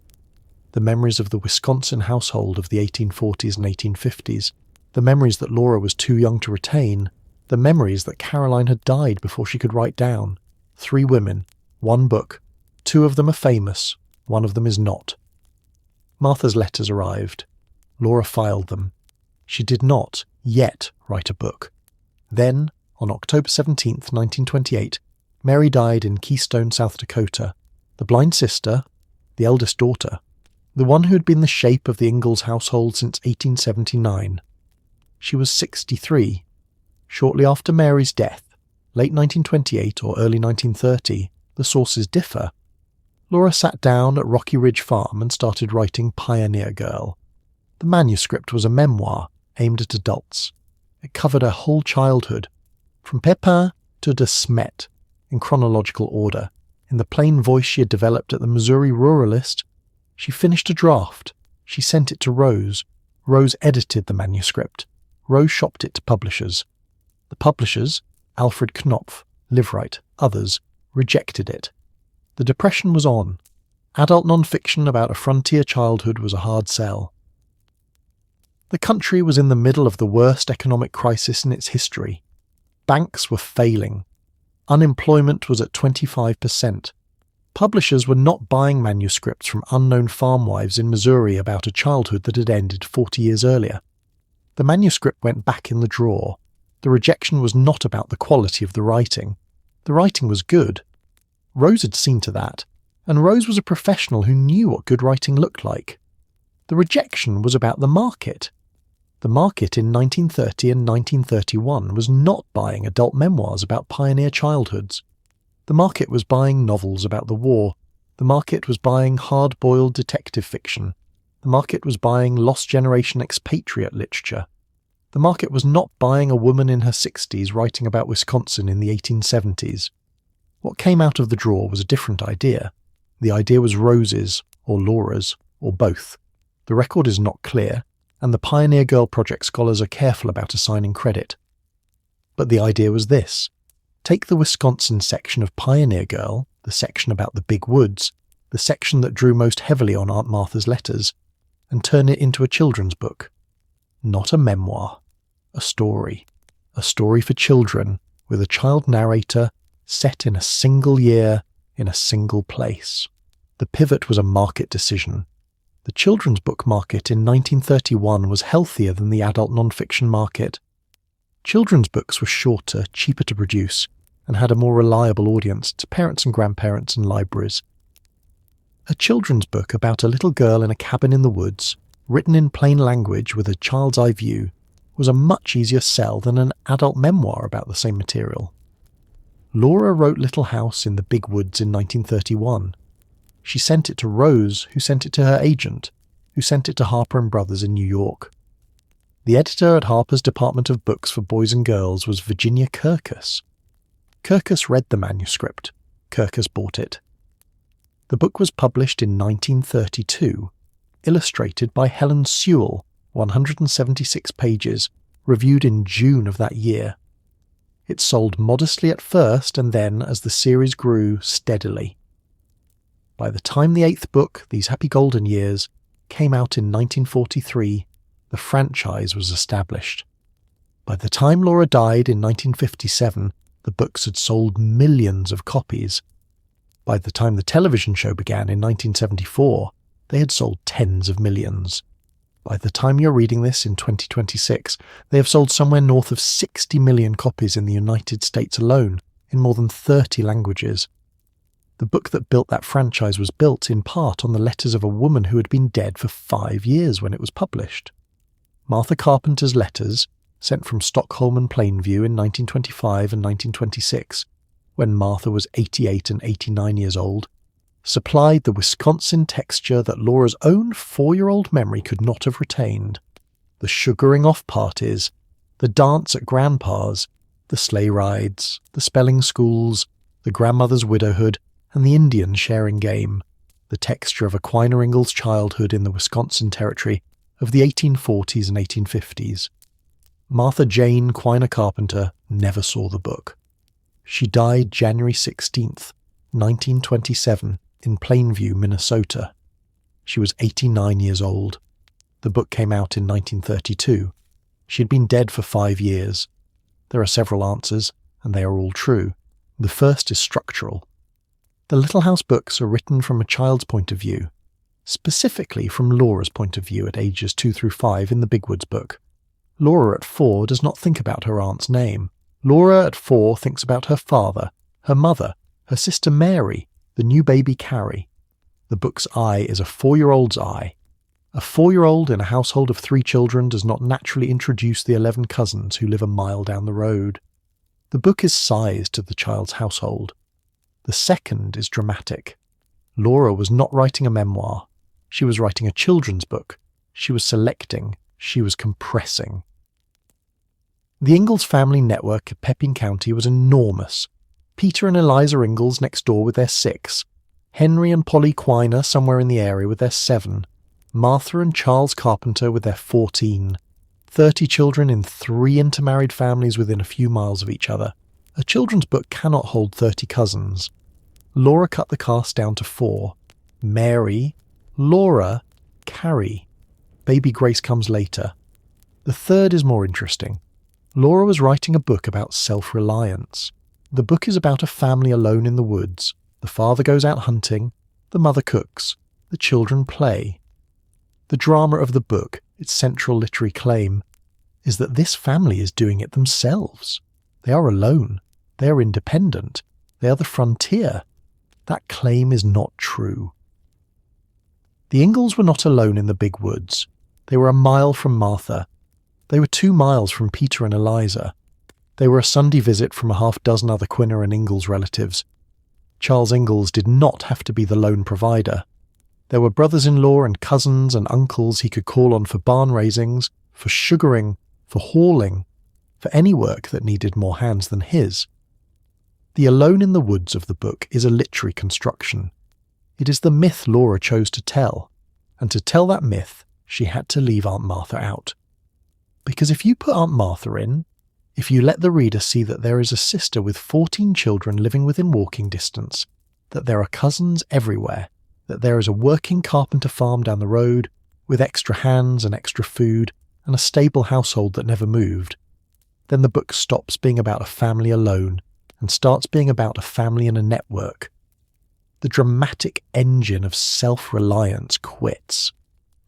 The memories of the Wisconsin household of the 1840s and 1850s, the memories that Laura was too young to retain, the memories that Caroline had died before she could write down. 3 women, 1 book. 2 of them are famous, 1 of them is not. Martha's letters arrived. Laura filed them. She did not yet write a book. Then, on October 17th, 1928, Mary died in Keystone, South Dakota, the blind sister, the eldest daughter, the one who had been the shape of the Ingalls household since 1879. She was 63. Shortly after Mary's death, late 1928 or early 1930, the sources differ, Laura sat down at Rocky Ridge Farm and started writing Pioneer Girl. The manuscript was a memoir aimed at adults. It covered her whole childhood, from Pepin to de Smet, in chronological order. In the plain voice she had developed at the Missouri Ruralist, she finished a draft. She sent it to Rose. Rose edited the manuscript. Rose shopped it to publishers. The publishers, Alfred Knopf, Liveright, others, rejected it. The Depression was on. Adult non-fiction about a frontier childhood was a hard sell. The country was in the middle of the worst economic crisis in its history. Banks were failing. Unemployment was at 25%. Publishers were not buying manuscripts from unknown farm wives in Missouri about a childhood that had ended 40 years earlier. The manuscript went back in the drawer. The rejection was not about the quality of the writing. The writing was good. Rose had seen to that, and Rose was a professional who knew what good writing looked like. The rejection was about the market. The market in 1930 and 1931 was not buying adult memoirs about pioneer childhoods. The market was buying novels about the war. The market was buying hard-boiled detective fiction. The market was buying lost generation expatriate literature. The market was not buying a woman in her 60s writing about Wisconsin in the 1870s. What came out of the drawer was a different idea. The idea was Rose's, or Laura's, or both. The record is not clear, and the Pioneer Girl Project scholars are careful about assigning credit. But the idea was this. Take the Wisconsin section of Pioneer Girl, the section about the big woods, the section that drew most heavily on Aunt Martha's letters, and turn it into a children's book. Not a memoir. A story. A story for children, with a child narrator, set in a single year, in a single place. The pivot was a market decision. The children's book market in 1931 was healthier than the adult non-fiction market. Children's books were shorter, cheaper to produce, and had a more reliable audience to parents and grandparents and libraries. A children's book about a little girl in a cabin in the woods, written in plain language with a child's eye view, was a much easier sell than an adult memoir about the same material. Laura wrote Little House in the Big Woods in 1931. She sent it to Rose, who sent it to her agent, who sent it to Harper & Brothers in New York. The editor at Harper's Department of Books for Boys and Girls was Virginia Kirkus. Kirkus read the manuscript. Kirkus bought it. The book was published in 1932, illustrated by Helen Sewell, 176 pages, reviewed in June of that year. It sold modestly at first and then, as the series grew, steadily. By the time the 8th book, These Happy Golden Years, came out in 1943, the franchise was established. By the time Laura died in 1957, the books had sold millions of copies. By the time the television show began in 1974, they had sold tens of millions. By the time you're reading this in 2026, they have sold somewhere north of 60 million copies in the United States alone, in more than 30 languages. The book that built that franchise was built, in part, on the letters of a woman who had been dead for 5 years when it was published. Martha Carpenter's letters, sent from Stockholm and Plainview in 1925 and 1926, when Martha was 88 and 89 years old, supplied the Wisconsin texture that Laura's own 4-year-old memory could not have retained. The sugaring off parties, the dance at Grandpa's, the sleigh rides, the spelling schools, the grandmother's widowhood, and the Indian sharing game, the the texture of a Quiner Ingalls childhood in the Wisconsin Territory of the 1840s and 1850s. Martha Jane Quiner Carpenter never saw the book. She died January 16th, 1927, in Plainview, Minnesota. She was 89 years old. The book came out in 1932. She had been dead for 5 years. There are several answers, and they are all true. The first is structural. The Little House books are written from a child's point of view, specifically from Laura's point of view at ages 2 through 5 in the Big Woods book. Laura at 4 does not think about her aunt's name. Laura at 4 thinks about her father, her mother, her sister Mary, the new baby Carrie. The book's eye is a 4-year-old's eye. A 4-year-old in a household of 3 children does not naturally introduce the 11 cousins who live a mile down the road. The book is sized to the child's household. The second is dramatic. Laura was not writing a memoir. She was writing a children's book. She was selecting. She was compressing. The Ingalls family network of Pepin County was enormous. Peter and Eliza Ingalls next door with their 6. Henry and Polly Quiner somewhere in the area with their 7. Martha and Charles Carpenter with their 14. 30 children in 3 intermarried families within a few miles of each other. A children's book cannot hold 30 cousins. Laura cut the cast down to 4. Mary, Laura, Carrie. Baby Grace comes later. The third is more interesting. Laura was writing a book about self-reliance. The book is about a family alone in the woods. The father goes out hunting. The mother cooks. The children play. The drama of the book, its central literary claim, is that this family is doing it themselves. They are alone. They are independent. They are the frontier. That claim is not true. The Ingalls were not alone in the big woods. They were a mile from Martha. They were 2 miles from Peter and Eliza. They were a Sunday visit from a half-dozen other Quiner and Ingalls relatives. Charles Ingalls did not have to be the lone provider. There were brothers-in-law and cousins and uncles he could call on for barn raisings, for sugaring, for hauling, for any work that needed more hands than his. The alone in the woods of the book is a literary construction. It is the myth Laura chose to tell, and to tell that myth, she had to leave Aunt Martha out. Because if you put Aunt Martha in, if you let the reader see that there is a sister with 14 children living within walking distance, that there are cousins everywhere, that there is a working carpenter farm down the road, with extra hands and extra food, and a stable household that never moved, then the book stops being about a family alone and starts being about a family in a network. The dramatic engine of self-reliance quits.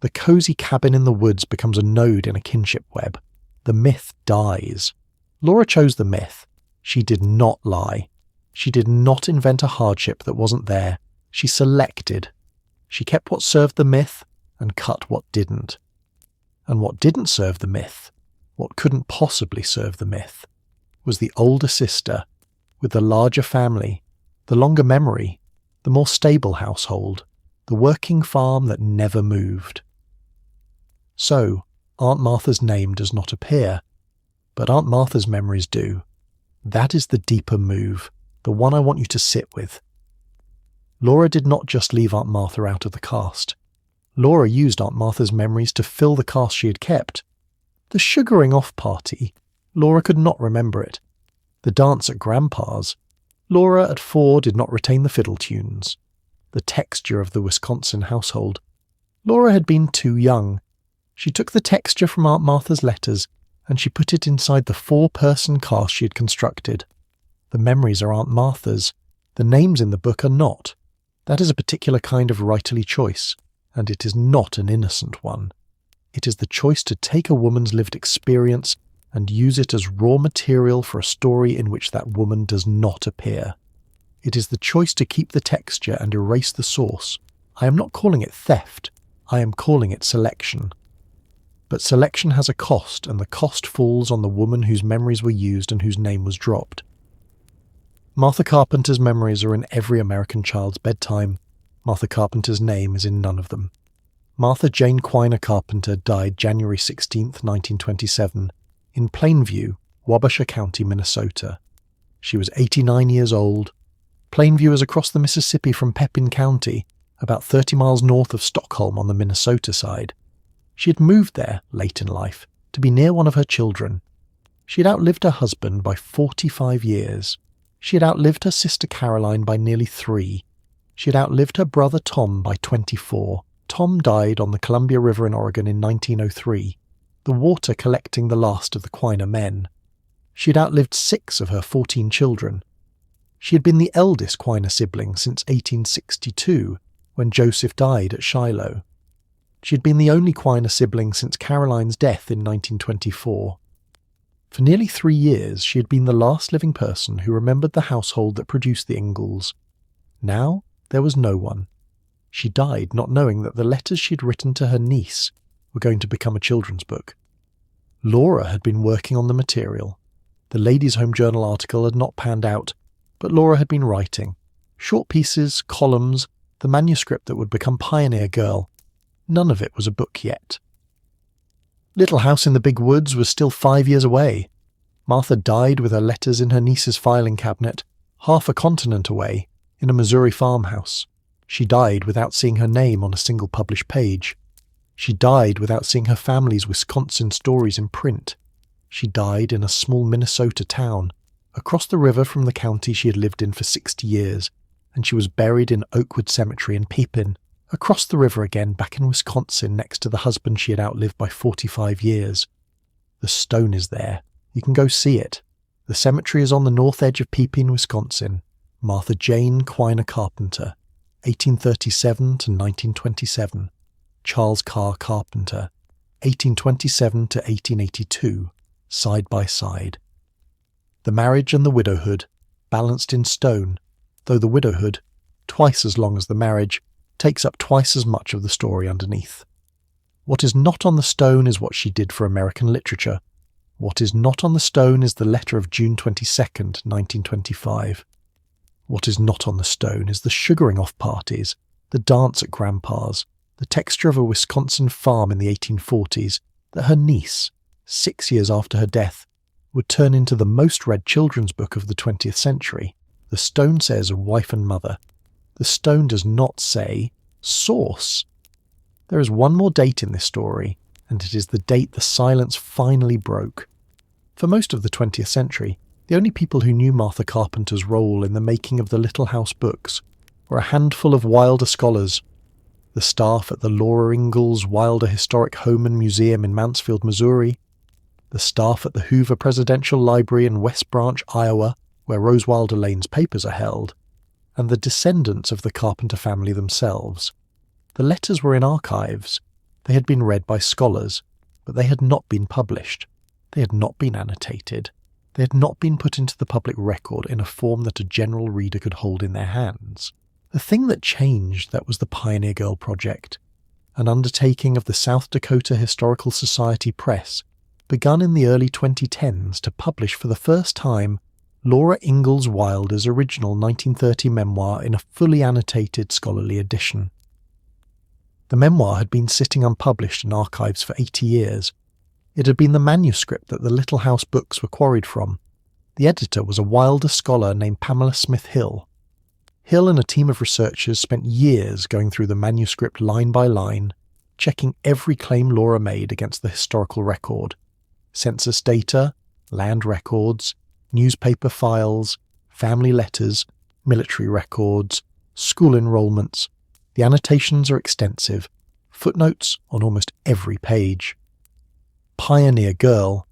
The cosy cabin in the woods becomes a node in a kinship web. The myth dies. Laura chose the myth. She did not lie. She did not invent a hardship that wasn't there. She selected. She kept what served the myth and cut what didn't. And what didn't serve the myth, what couldn't possibly serve the myth, was the older sister with the larger family, the longer memory, the more stable household, the working farm that never moved. So, Aunt Martha's name does not appear, but Aunt Martha's memories do. That is the deeper move, the one I want you to sit with. Laura did not just leave Aunt Martha out of the cast. Laura used Aunt Martha's memories to fill the cast she had kept. The sugaring off party, Laura could not remember it. The dance at Grandpa's, Laura at 4 did not retain the fiddle tunes. The texture of the Wisconsin household, Laura had been too young. She took the texture from Aunt Martha's letters and she put it inside the 4-person cast she had constructed. The memories are Aunt Martha's. The names in the book are not. That is a particular kind of writerly choice, and it is not an innocent one. It is the choice to take a woman's lived experience and use it as raw material for a story in which that woman does not appear. It is the choice to keep the texture and erase the source. I am not calling it theft. I am calling it selection. But selection has a cost, and the cost falls on the woman whose memories were used and whose name was dropped. Martha Carpenter's memories are in every American child's bedtime. Martha Carpenter's name is in none of them. Martha Jane Quiner Carpenter died January 16, 1927, in Plainview, Wabasha County, Minnesota. She was 89 years old. Plainview is across the Mississippi from Pepin County, about 30 miles north of Stockholm on the Minnesota side. She had moved there, late in life, to be near one of her children. She had outlived her husband by 45 years. She had outlived her sister Caroline by nearly 3. She had outlived her brother Tom by 24. Tom died on the Columbia River in Oregon in 1903, the water collecting the last of the Quiner men. She had outlived 6 of her 14 children. She had been the eldest Quiner sibling since 1862, when Joseph died at Shiloh. She had been the only Quiner sibling since Caroline's death in 1924. For nearly 3 years, she had been the last living person who remembered the household that produced the Ingalls. Now, there was no one. She died not knowing that the letters she had written to her niece were going to become a children's book. Laura had been working on the material. The Ladies' Home Journal article had not panned out, but Laura had been writing. Short pieces, columns, the manuscript that would become Pioneer Girl. None of it was a book yet. Little House in the Big Woods was still 5 years away. Martha died with her letters in her niece's filing cabinet, half a continent away, in a Missouri farmhouse. She died without seeing her name on a single published page. She died without seeing her family's Wisconsin stories in print. She died in a small Minnesota town, across the river from the county she had lived in for 60 years, and she was buried in Oakwood Cemetery in Pepin, across the river again back in Wisconsin next to the husband she had outlived by 45 years. The stone is there. You can go see it. The cemetery is on the north edge of Pepin, Wisconsin. Martha Jane Quiner Carpenter, 1837 to 1927. Charles Carr Carpenter, 1827 to 1882, side by side. The marriage and the widowhood, balanced in stone, though the widowhood, twice as long as the marriage, takes up twice as much of the story underneath. What is not on the stone is what she did for American literature. What is not on the stone is the letter of June 22nd, 1925. What is not on the stone is the sugaring off parties, the dance at Grandpa's, the texture of a Wisconsin farm in the 1840s that her niece, 6 years after her death, would turn into the most read children's book of the 20th century. The stone says wife and mother. The stone does not say source. There is one more date in this story, and it is the date the silence finally broke. For most of the 20th century, the only people who knew Martha Carpenter's role in the making of the Little House books were a handful of Wilder scholars, the staff at the Laura Ingalls Wilder Historic Home and Museum in Mansfield, Missouri, the staff at the Hoover Presidential Library in West Branch, Iowa, where Rose Wilder Lane's papers are held, and the descendants of the Carpenter family themselves. The letters were in archives. They had been read by scholars, but they had not been published. They had not been annotated. They had not been put into the public record in a form that a general reader could hold in their hands. The thing that changed, that was the Pioneer Girl Project, an undertaking of the South Dakota Historical Society Press, begun in the early 2010s to publish for the first time Laura Ingalls Wilder's original 1930 memoir in a fully annotated scholarly edition. The memoir had been sitting unpublished in archives for 80 years. It had been the manuscript that the Little House books were quarried from. The editor was a Wilder scholar named Pamela Smith Hill. Hill and a team of researchers spent years going through the manuscript line by line, checking every claim Laura made against the historical record. Census data, land records, newspaper files, family letters, military records, school enrollments. The annotations are extensive, footnotes on almost every page. Pioneer Girl.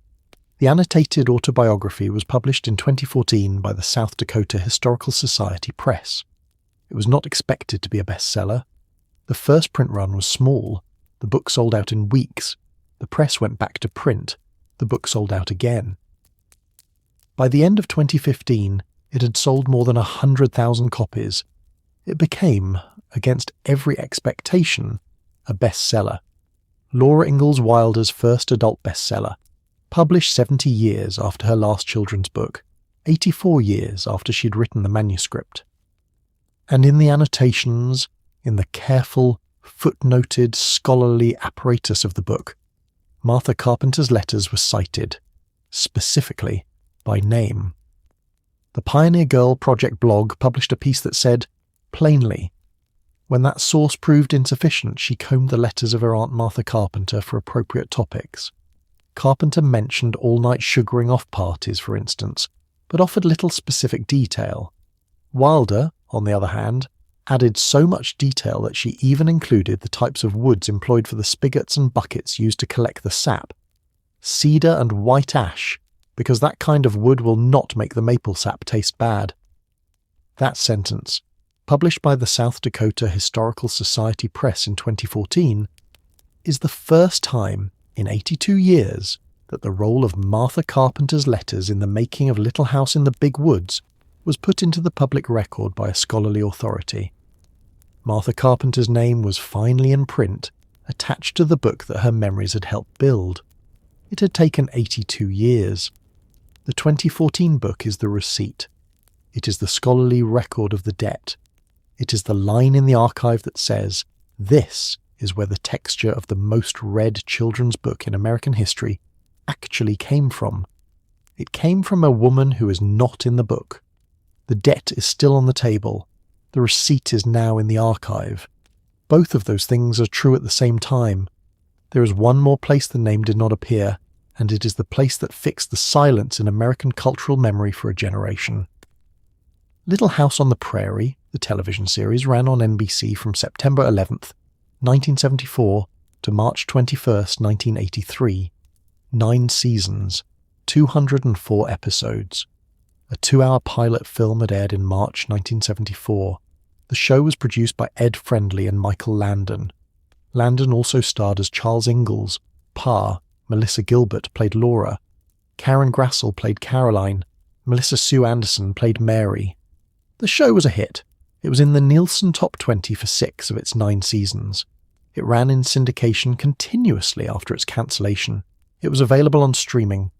The annotated autobiography was published in 2014 by the South Dakota Historical Society Press. It was not expected to be a bestseller. The first print run was small. The book sold out in weeks. The press went back to print. The book sold out again. By the end of 2015, it had sold more than 100,000 copies. It became, against every expectation, a bestseller. Laura Ingalls Wilder's first adult bestseller, published 70 years after her last children's book, 84 years after she'd written the manuscript. And in the annotations, in the careful, footnoted, scholarly apparatus of the book, Martha Carpenter's letters were cited, specifically by name. The Pioneer Girl Project blog published a piece that said, plainly, When that source proved insufficient, she combed the letters of her Aunt Martha Carpenter for appropriate topics. Carpenter mentioned all-night sugaring off parties, for instance, but offered little specific detail. Wilder, on the other hand, added so much detail that she even included the types of woods employed for the spigots and buckets used to collect the sap. Cedar and white ash, because that kind of wood will not make the maple sap taste bad. That sentence, published by the South Dakota Historical Society Press in 2014, is the first time in 82 years that the role of Martha Carpenter's letters in the making of Little House in the Big Woods was put into the public record by a scholarly authority. Martha Carpenter's name was finally in print, attached to the book that her memories had helped build. It had taken 82 years. The 2014 book is the receipt. It is the scholarly record of the debt. It is the line in the archive that says, "This is where the texture of the most read children's book in American history actually came from. It came from a woman who is not in the book. The debt is still on the table. The receipt is now in the archive. Both of those things are true at the same time. There is one more place the name did not appear, and it is the place that fixed the silence in American cultural memory for a generation." Little House on the Prairie, the television series, ran on NBC from September 11th, 1974 to March 21st, 1983. 9 seasons, 204 episodes. A 2-hour pilot film had aired in March 1974. The show was produced by Ed Friendly and Michael Landon. Landon also starred as Charles Ingalls, Pa. Melissa Gilbert played Laura. Karen Grassel played Caroline. Melissa Sue Anderson played Mary. The show was a hit. It was in the Nielsen Top 20 for 6 of its 9 seasons. It ran in syndication continuously after its cancellation. It was available on streaming.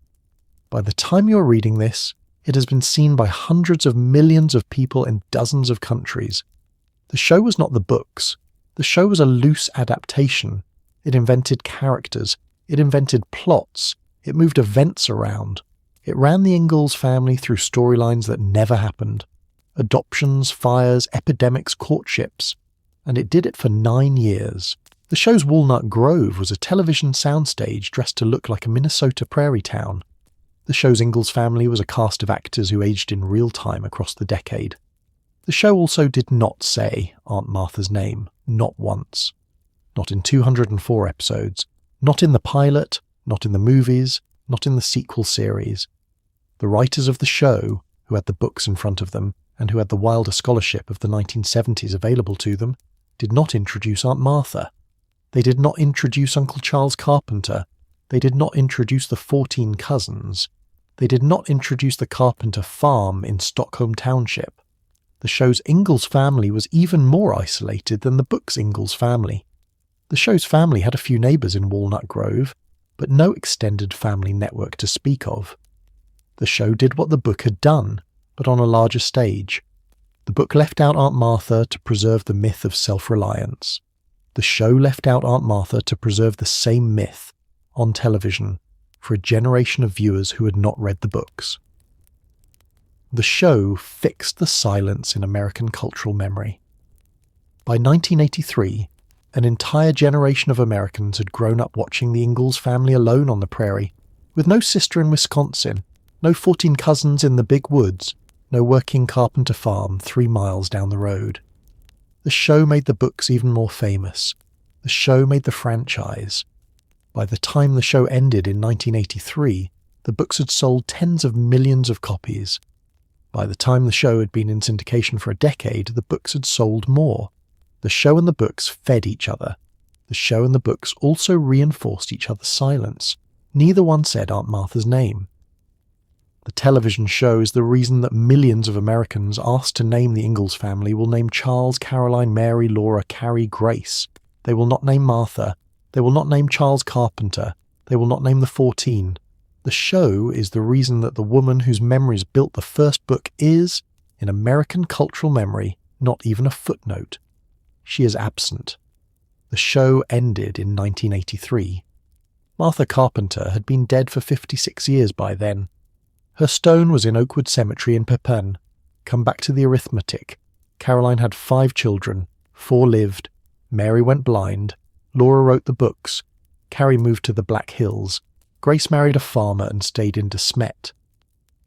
By the time you're reading this, it has been seen by hundreds of millions of people in dozens of countries. The show was not the books. The show was a loose adaptation. It invented characters. It invented plots. It moved events around. It ran the Ingalls family through storylines that never happened. Adoptions, fires, epidemics, courtships. And it did it for 9 years. The show's Walnut Grove was a television soundstage dressed to look like a Minnesota prairie town. The show's Ingalls family was a cast of actors who aged in real time across the decade. The show also did not say Aunt Martha's name, not once. Not in 204 episodes. Not in the pilot, not in the movies, not in the sequel series. The writers of the show, who had the books in front of them, and who had the Wilder scholarship of the 1970s available to them, did not introduce Aunt Martha. They did not introduce Uncle Charles Carpenter. They did not introduce the 14 cousins. They did not introduce the Carpenter farm in Stockholm Township. The show's Ingalls family was even more isolated than the book's Ingalls family. The show's family had a few neighbours in Walnut Grove, but no extended family network to speak of. The show did what the book had done, but on a larger stage. The book left out Aunt Martha to preserve the myth of self-reliance. The show left out Aunt Martha to preserve the same myth, on television, for a generation of viewers who had not read the books. The show fixed the silence in American cultural memory. By 1983, an entire generation of Americans had grown up watching the Ingalls family alone on the prairie, with no sister in Wisconsin, no 14 cousins in the big woods, no working Carpenter farm 3 miles down the road. The show made the books even more famous. The show made the franchise. By the time the show ended in 1983, the books had sold tens of millions of copies. By the time the show had been in syndication for a decade, the books had sold more. The show and the books fed each other. The show and the books also reinforced each other's silence. Neither one said Aunt Martha's name. The television show is the reason that millions of Americans asked to name the Ingalls family will name Charles, Caroline, Mary, Laura, Carrie, Grace. They will not name Martha. They will not name Charles Carpenter. They will not name the 14. The show is the reason that the woman whose memories built the first book is, in American cultural memory, not even a footnote. She is absent. The show ended in 1983. Martha Carpenter had been dead for 56 years by then. Her stone was in Oakwood Cemetery in Pepin. Come back to the arithmetic. Caroline had 5 children. 4 lived, Mary went blind, Laura wrote the books, Carrie moved to the Black Hills, Grace married a farmer and stayed in De Smet.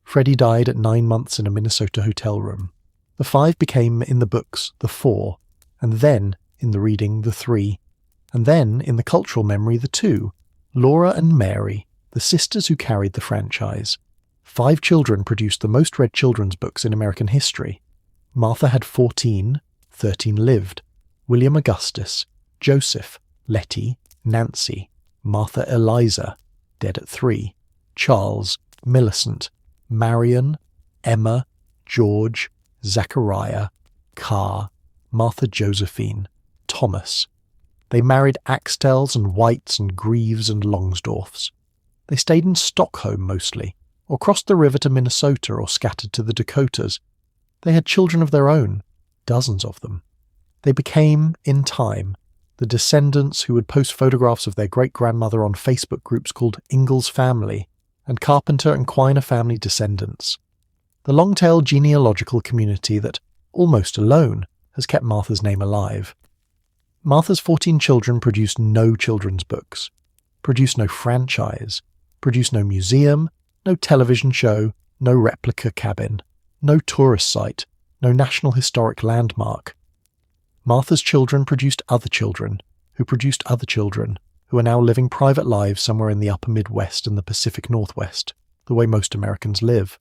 Freddie died at 9 months in a Minnesota hotel room. The 5 became, in the books, the 4, and then, in the reading, the 3, and then, in the cultural memory, the 2, Laura and Mary, the sisters who carried the franchise. 5 children produced the most read children's books in American history. Martha had 14, 13 lived. William Augustus, Joseph, Letty, Nancy, Martha Eliza, dead at 3, Charles, Millicent, Marion, Emma, George, Zachariah, Carr, Martha Josephine, Thomas. They married Axtells and Whites and Greaves and Longsdorffs. They stayed in Stockholm mostly, or crossed the river to Minnesota or scattered to the Dakotas. They had children of their own, dozens of them. They became, in time, the descendants who would post photographs of their great-grandmother on Facebook groups called Ingalls Family and Carpenter and Quiner Family Descendants. The long-tailed genealogical community that, almost alone, has kept Martha's name alive. Martha's 14 children produced no children's books, produced no franchise, produced no museum, no television show, no replica cabin, no tourist site, no national historic landmark. Martha's children produced other children, who produced other children, who are now living private lives somewhere in the upper Midwest and the Pacific Northwest, the way most Americans live.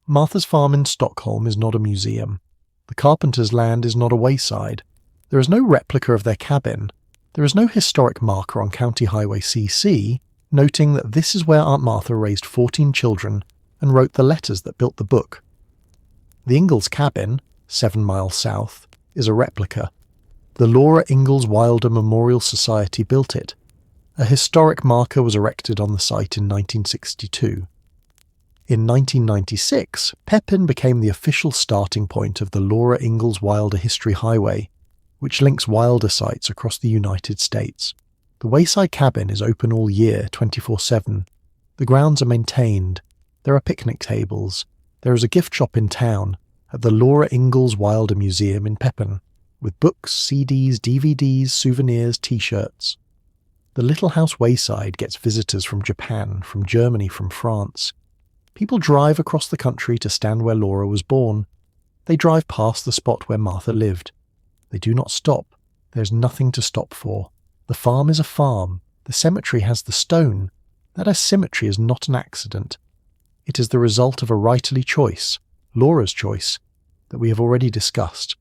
Martha's farm in Stockholm is not a museum. The Carpenters' land is not a wayside. There is no replica of their cabin. There is no historic marker on County Highway CC noting that this is where Aunt Martha raised 14 children and wrote the letters that built the book. The Ingalls cabin, 7 miles south, is a replica. The Laura Ingalls Wilder Memorial Society built it. A historic marker was erected on the site in 1962. In 1996, Pepin became the official starting point of the Laura Ingalls Wilder History Highway, which links Wilder sites across the United States. The wayside cabin is open all year, 24/7. The grounds are maintained. There are picnic tables. There is a gift shop in town at the Laura Ingalls Wilder Museum in Pepin, with books, CDs, DVDs, souvenirs, T-shirts. The little house wayside gets visitors from Japan, from Germany, from France. People drive across the country to stand where Laura was born. They drive past the spot where Martha lived. They do not stop. There's nothing to stop for. The farm is a farm. The cemetery has the stone. That asymmetry is not an accident. It is the result of a writerly choice, Laura's choice, that we have already discussed.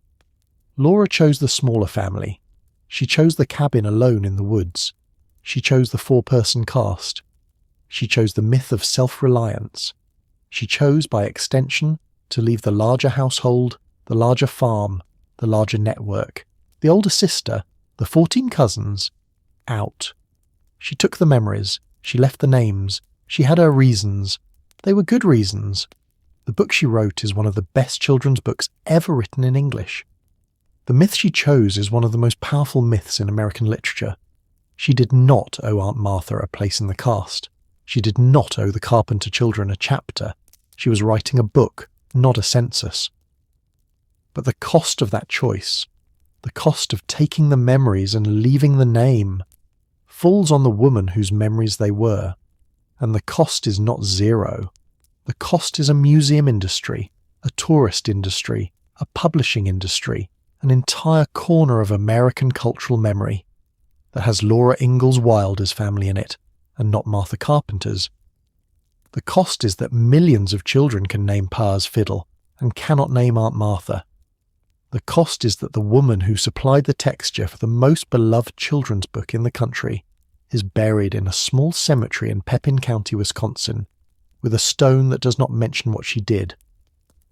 Laura chose the smaller family. She chose the cabin alone in the woods. She chose the 4-person cast. She chose the myth of self-reliance. She chose, by extension, to leave the larger household, the larger farm, the larger network, the older sister, the 14 cousins, out. She took the memories, she left the names, she had her reasons. They were good reasons. The book she wrote is one of the best children's books ever written in English. The myth she chose is one of the most powerful myths in American literature. She did not owe Aunt Martha a place in the cast. She did not owe the Carpenter children a chapter. She was writing a book, not a census. But the cost of that choice, the cost of taking the memories and leaving the name, falls on the woman whose memories they were. And the cost is not zero. The cost is a museum industry, a tourist industry, a publishing industry, an entire corner of American cultural memory that has Laura Ingalls Wilder's family in it, and not Martha Carpenter's. The cost is that millions of children can name Pa's fiddle and cannot name Aunt Martha. The cost is that the woman who supplied the texture for the most beloved children's book in the country is buried in a small cemetery in Pepin County, Wisconsin, with a stone that does not mention what she did.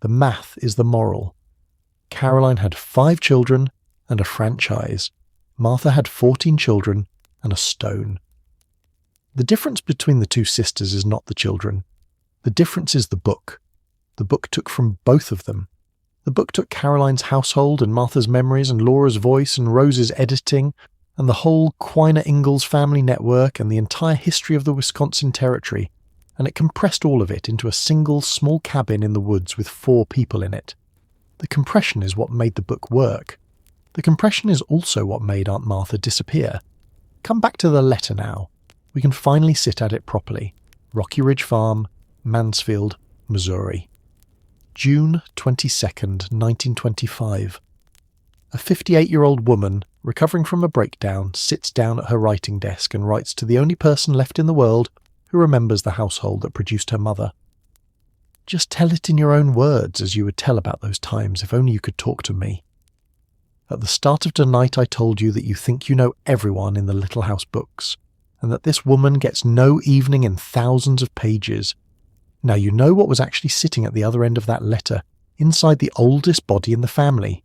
The math is the moral. Caroline had 5 children and a franchise. Martha had 14 children and a stone. The difference between the 2 sisters is not the children. The difference is the book. The book took from both of them. The book took Caroline's household and Martha's memories and Laura's voice and Rose's editing and the whole Quiner Ingalls family network and the entire history of the Wisconsin Territory, and it compressed all of it into a single small cabin in the woods with 4 people in it. The compression is what made the book work. The compression is also what made Aunt Martha disappear. Come back to the letter now. We can finally sit at it properly. Rocky Ridge Farm, Mansfield, Missouri. June 22nd, 1925. A 58-year-old woman, recovering from a breakdown, sits down at her writing desk and writes to the only person left in the world who remembers the household that produced her mother. Just tell it in your own words as you would tell about those times if only you could talk to me. At the start of tonight I told you that you think you know everyone in the Little House books, and that this woman gets no evening in thousands of pages. Now you know what was actually sitting at the other end of that letter, inside the oldest body in the family.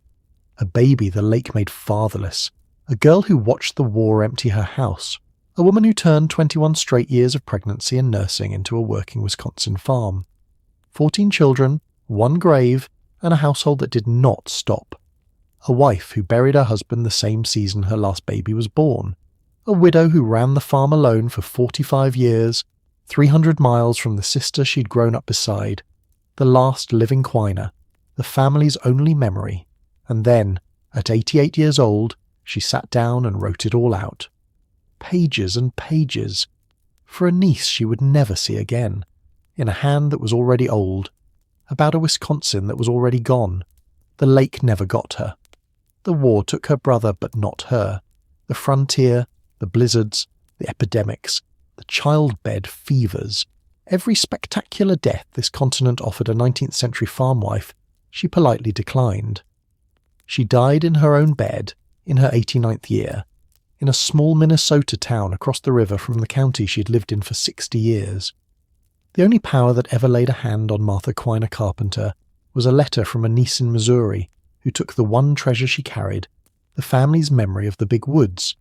A baby the lake made fatherless, a girl who watched the war empty her house, a woman who turned 21 straight years of pregnancy and nursing into a working Wisconsin farm. 14 children, 1 grave, and a household that did not stop. A wife who buried her husband the same season her last baby was born. A widow who ran the farm alone for 45 years, 300 miles from the sister she'd grown up beside, the last living Quiner, the family's only memory. And then, at 88 years old, she sat down and wrote it all out. Pages and pages. For a niece she would never see again. In a hand that was already old. About a Wisconsin that was already gone. The lake never got her. The war took her brother, but not her. The frontier, the blizzards, the epidemics, the childbed fevers. Every spectacular death this continent offered a 19th century farm wife, she politely declined. She died in her own bed, in her 89th year, in a small Minnesota town across the river from the county she'd lived in for 60 years. The only power that ever laid a hand on Martha Quiner Carpenter was a letter from a niece in Missouri who took the one treasure she carried, the family's memory of the big woods,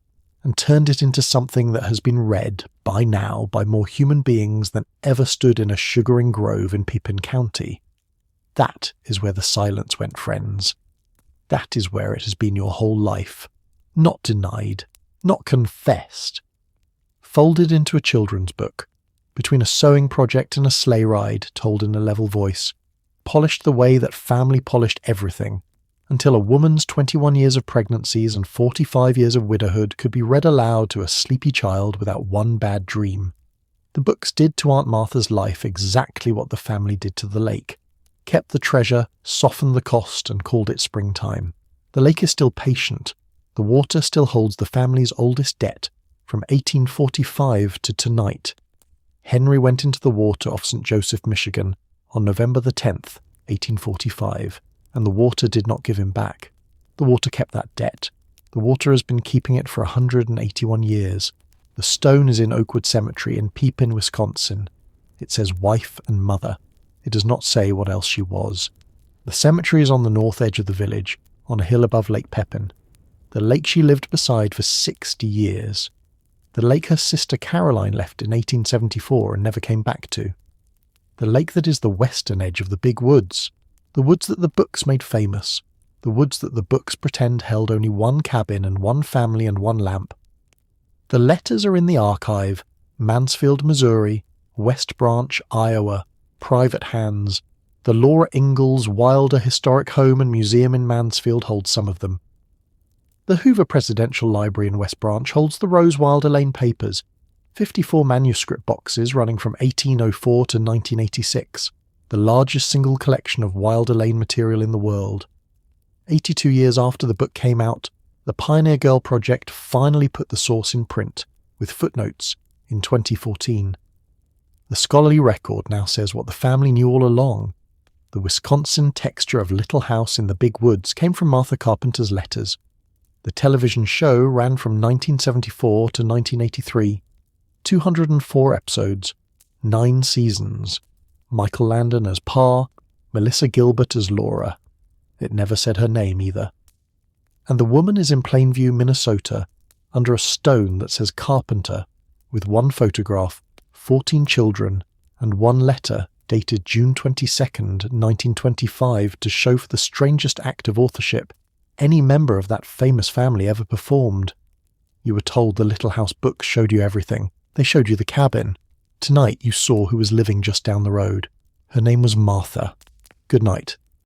and turned it into something that has been read, by now, by more human beings than ever stood in a sugaring grove in Pepin County. That is where the silence went, friends. That is where it has been your whole life. Not denied, not confessed. Folded into a children's book, between a sewing project and a sleigh ride told in a level voice, polished the way that family polished everything, until a woman's 21 years of pregnancies and 45 years of widowhood could be read aloud to a sleepy child without one bad dream. The books did to Aunt Martha's life exactly what the family did to the lake. Kept the treasure, softened the cost, and called it springtime. The lake is still patient. The water still holds the family's oldest debt, from 1845 to tonight. Henry went into the water off St. Joseph, Michigan, on November the 10th, 1845, and the water did not give him back. The water kept that debt. The water has been keeping it for 181 years. The stone is in Oakwood Cemetery in Pepin, Wisconsin. It says wife and mother. It does not say what else she was. The cemetery is on the north edge of the village, on a hill above Lake Pepin, the lake she lived beside for 60 years. The lake her sister Caroline left in 1874 and never came back to. The lake that is the western edge of the big woods, the woods that the books made famous, the woods that the books pretend held only one cabin and one family and one lamp. The letters are in the archive, Mansfield, Missouri, West Branch, Iowa, private hands. The Laura Ingalls Wilder Historic Home and Museum in Mansfield holds some of them. The Hoover Presidential Library in West Branch holds the Rose Wilder Lane papers, 54 manuscript boxes running from 1804 to 1986, the largest single collection of Wilder Lane material in the world. 82 years after the book came out, the Pioneer Girl Project finally put the source in print, with footnotes, in 2014. The scholarly record now says what the family knew all along. The Wisconsin texture of Little House in the Big Woods came from Martha Carpenter's letters. The television show ran from 1974 to 1983, 204 episodes, 9 seasons. Michael Landon as Pa, Melissa Gilbert as Laura. It never said her name either. And the woman is in Plainview, Minnesota, under a stone that says Carpenter, with 1 photograph, 14 children, and 1 letter dated June 22nd, 1925 to show for the strangest act of authorship any member of that famous family ever performed. You were told the Little House books showed you everything. They showed you the cabin. Tonight you saw who was living just down the road. Her name was Martha. Good night.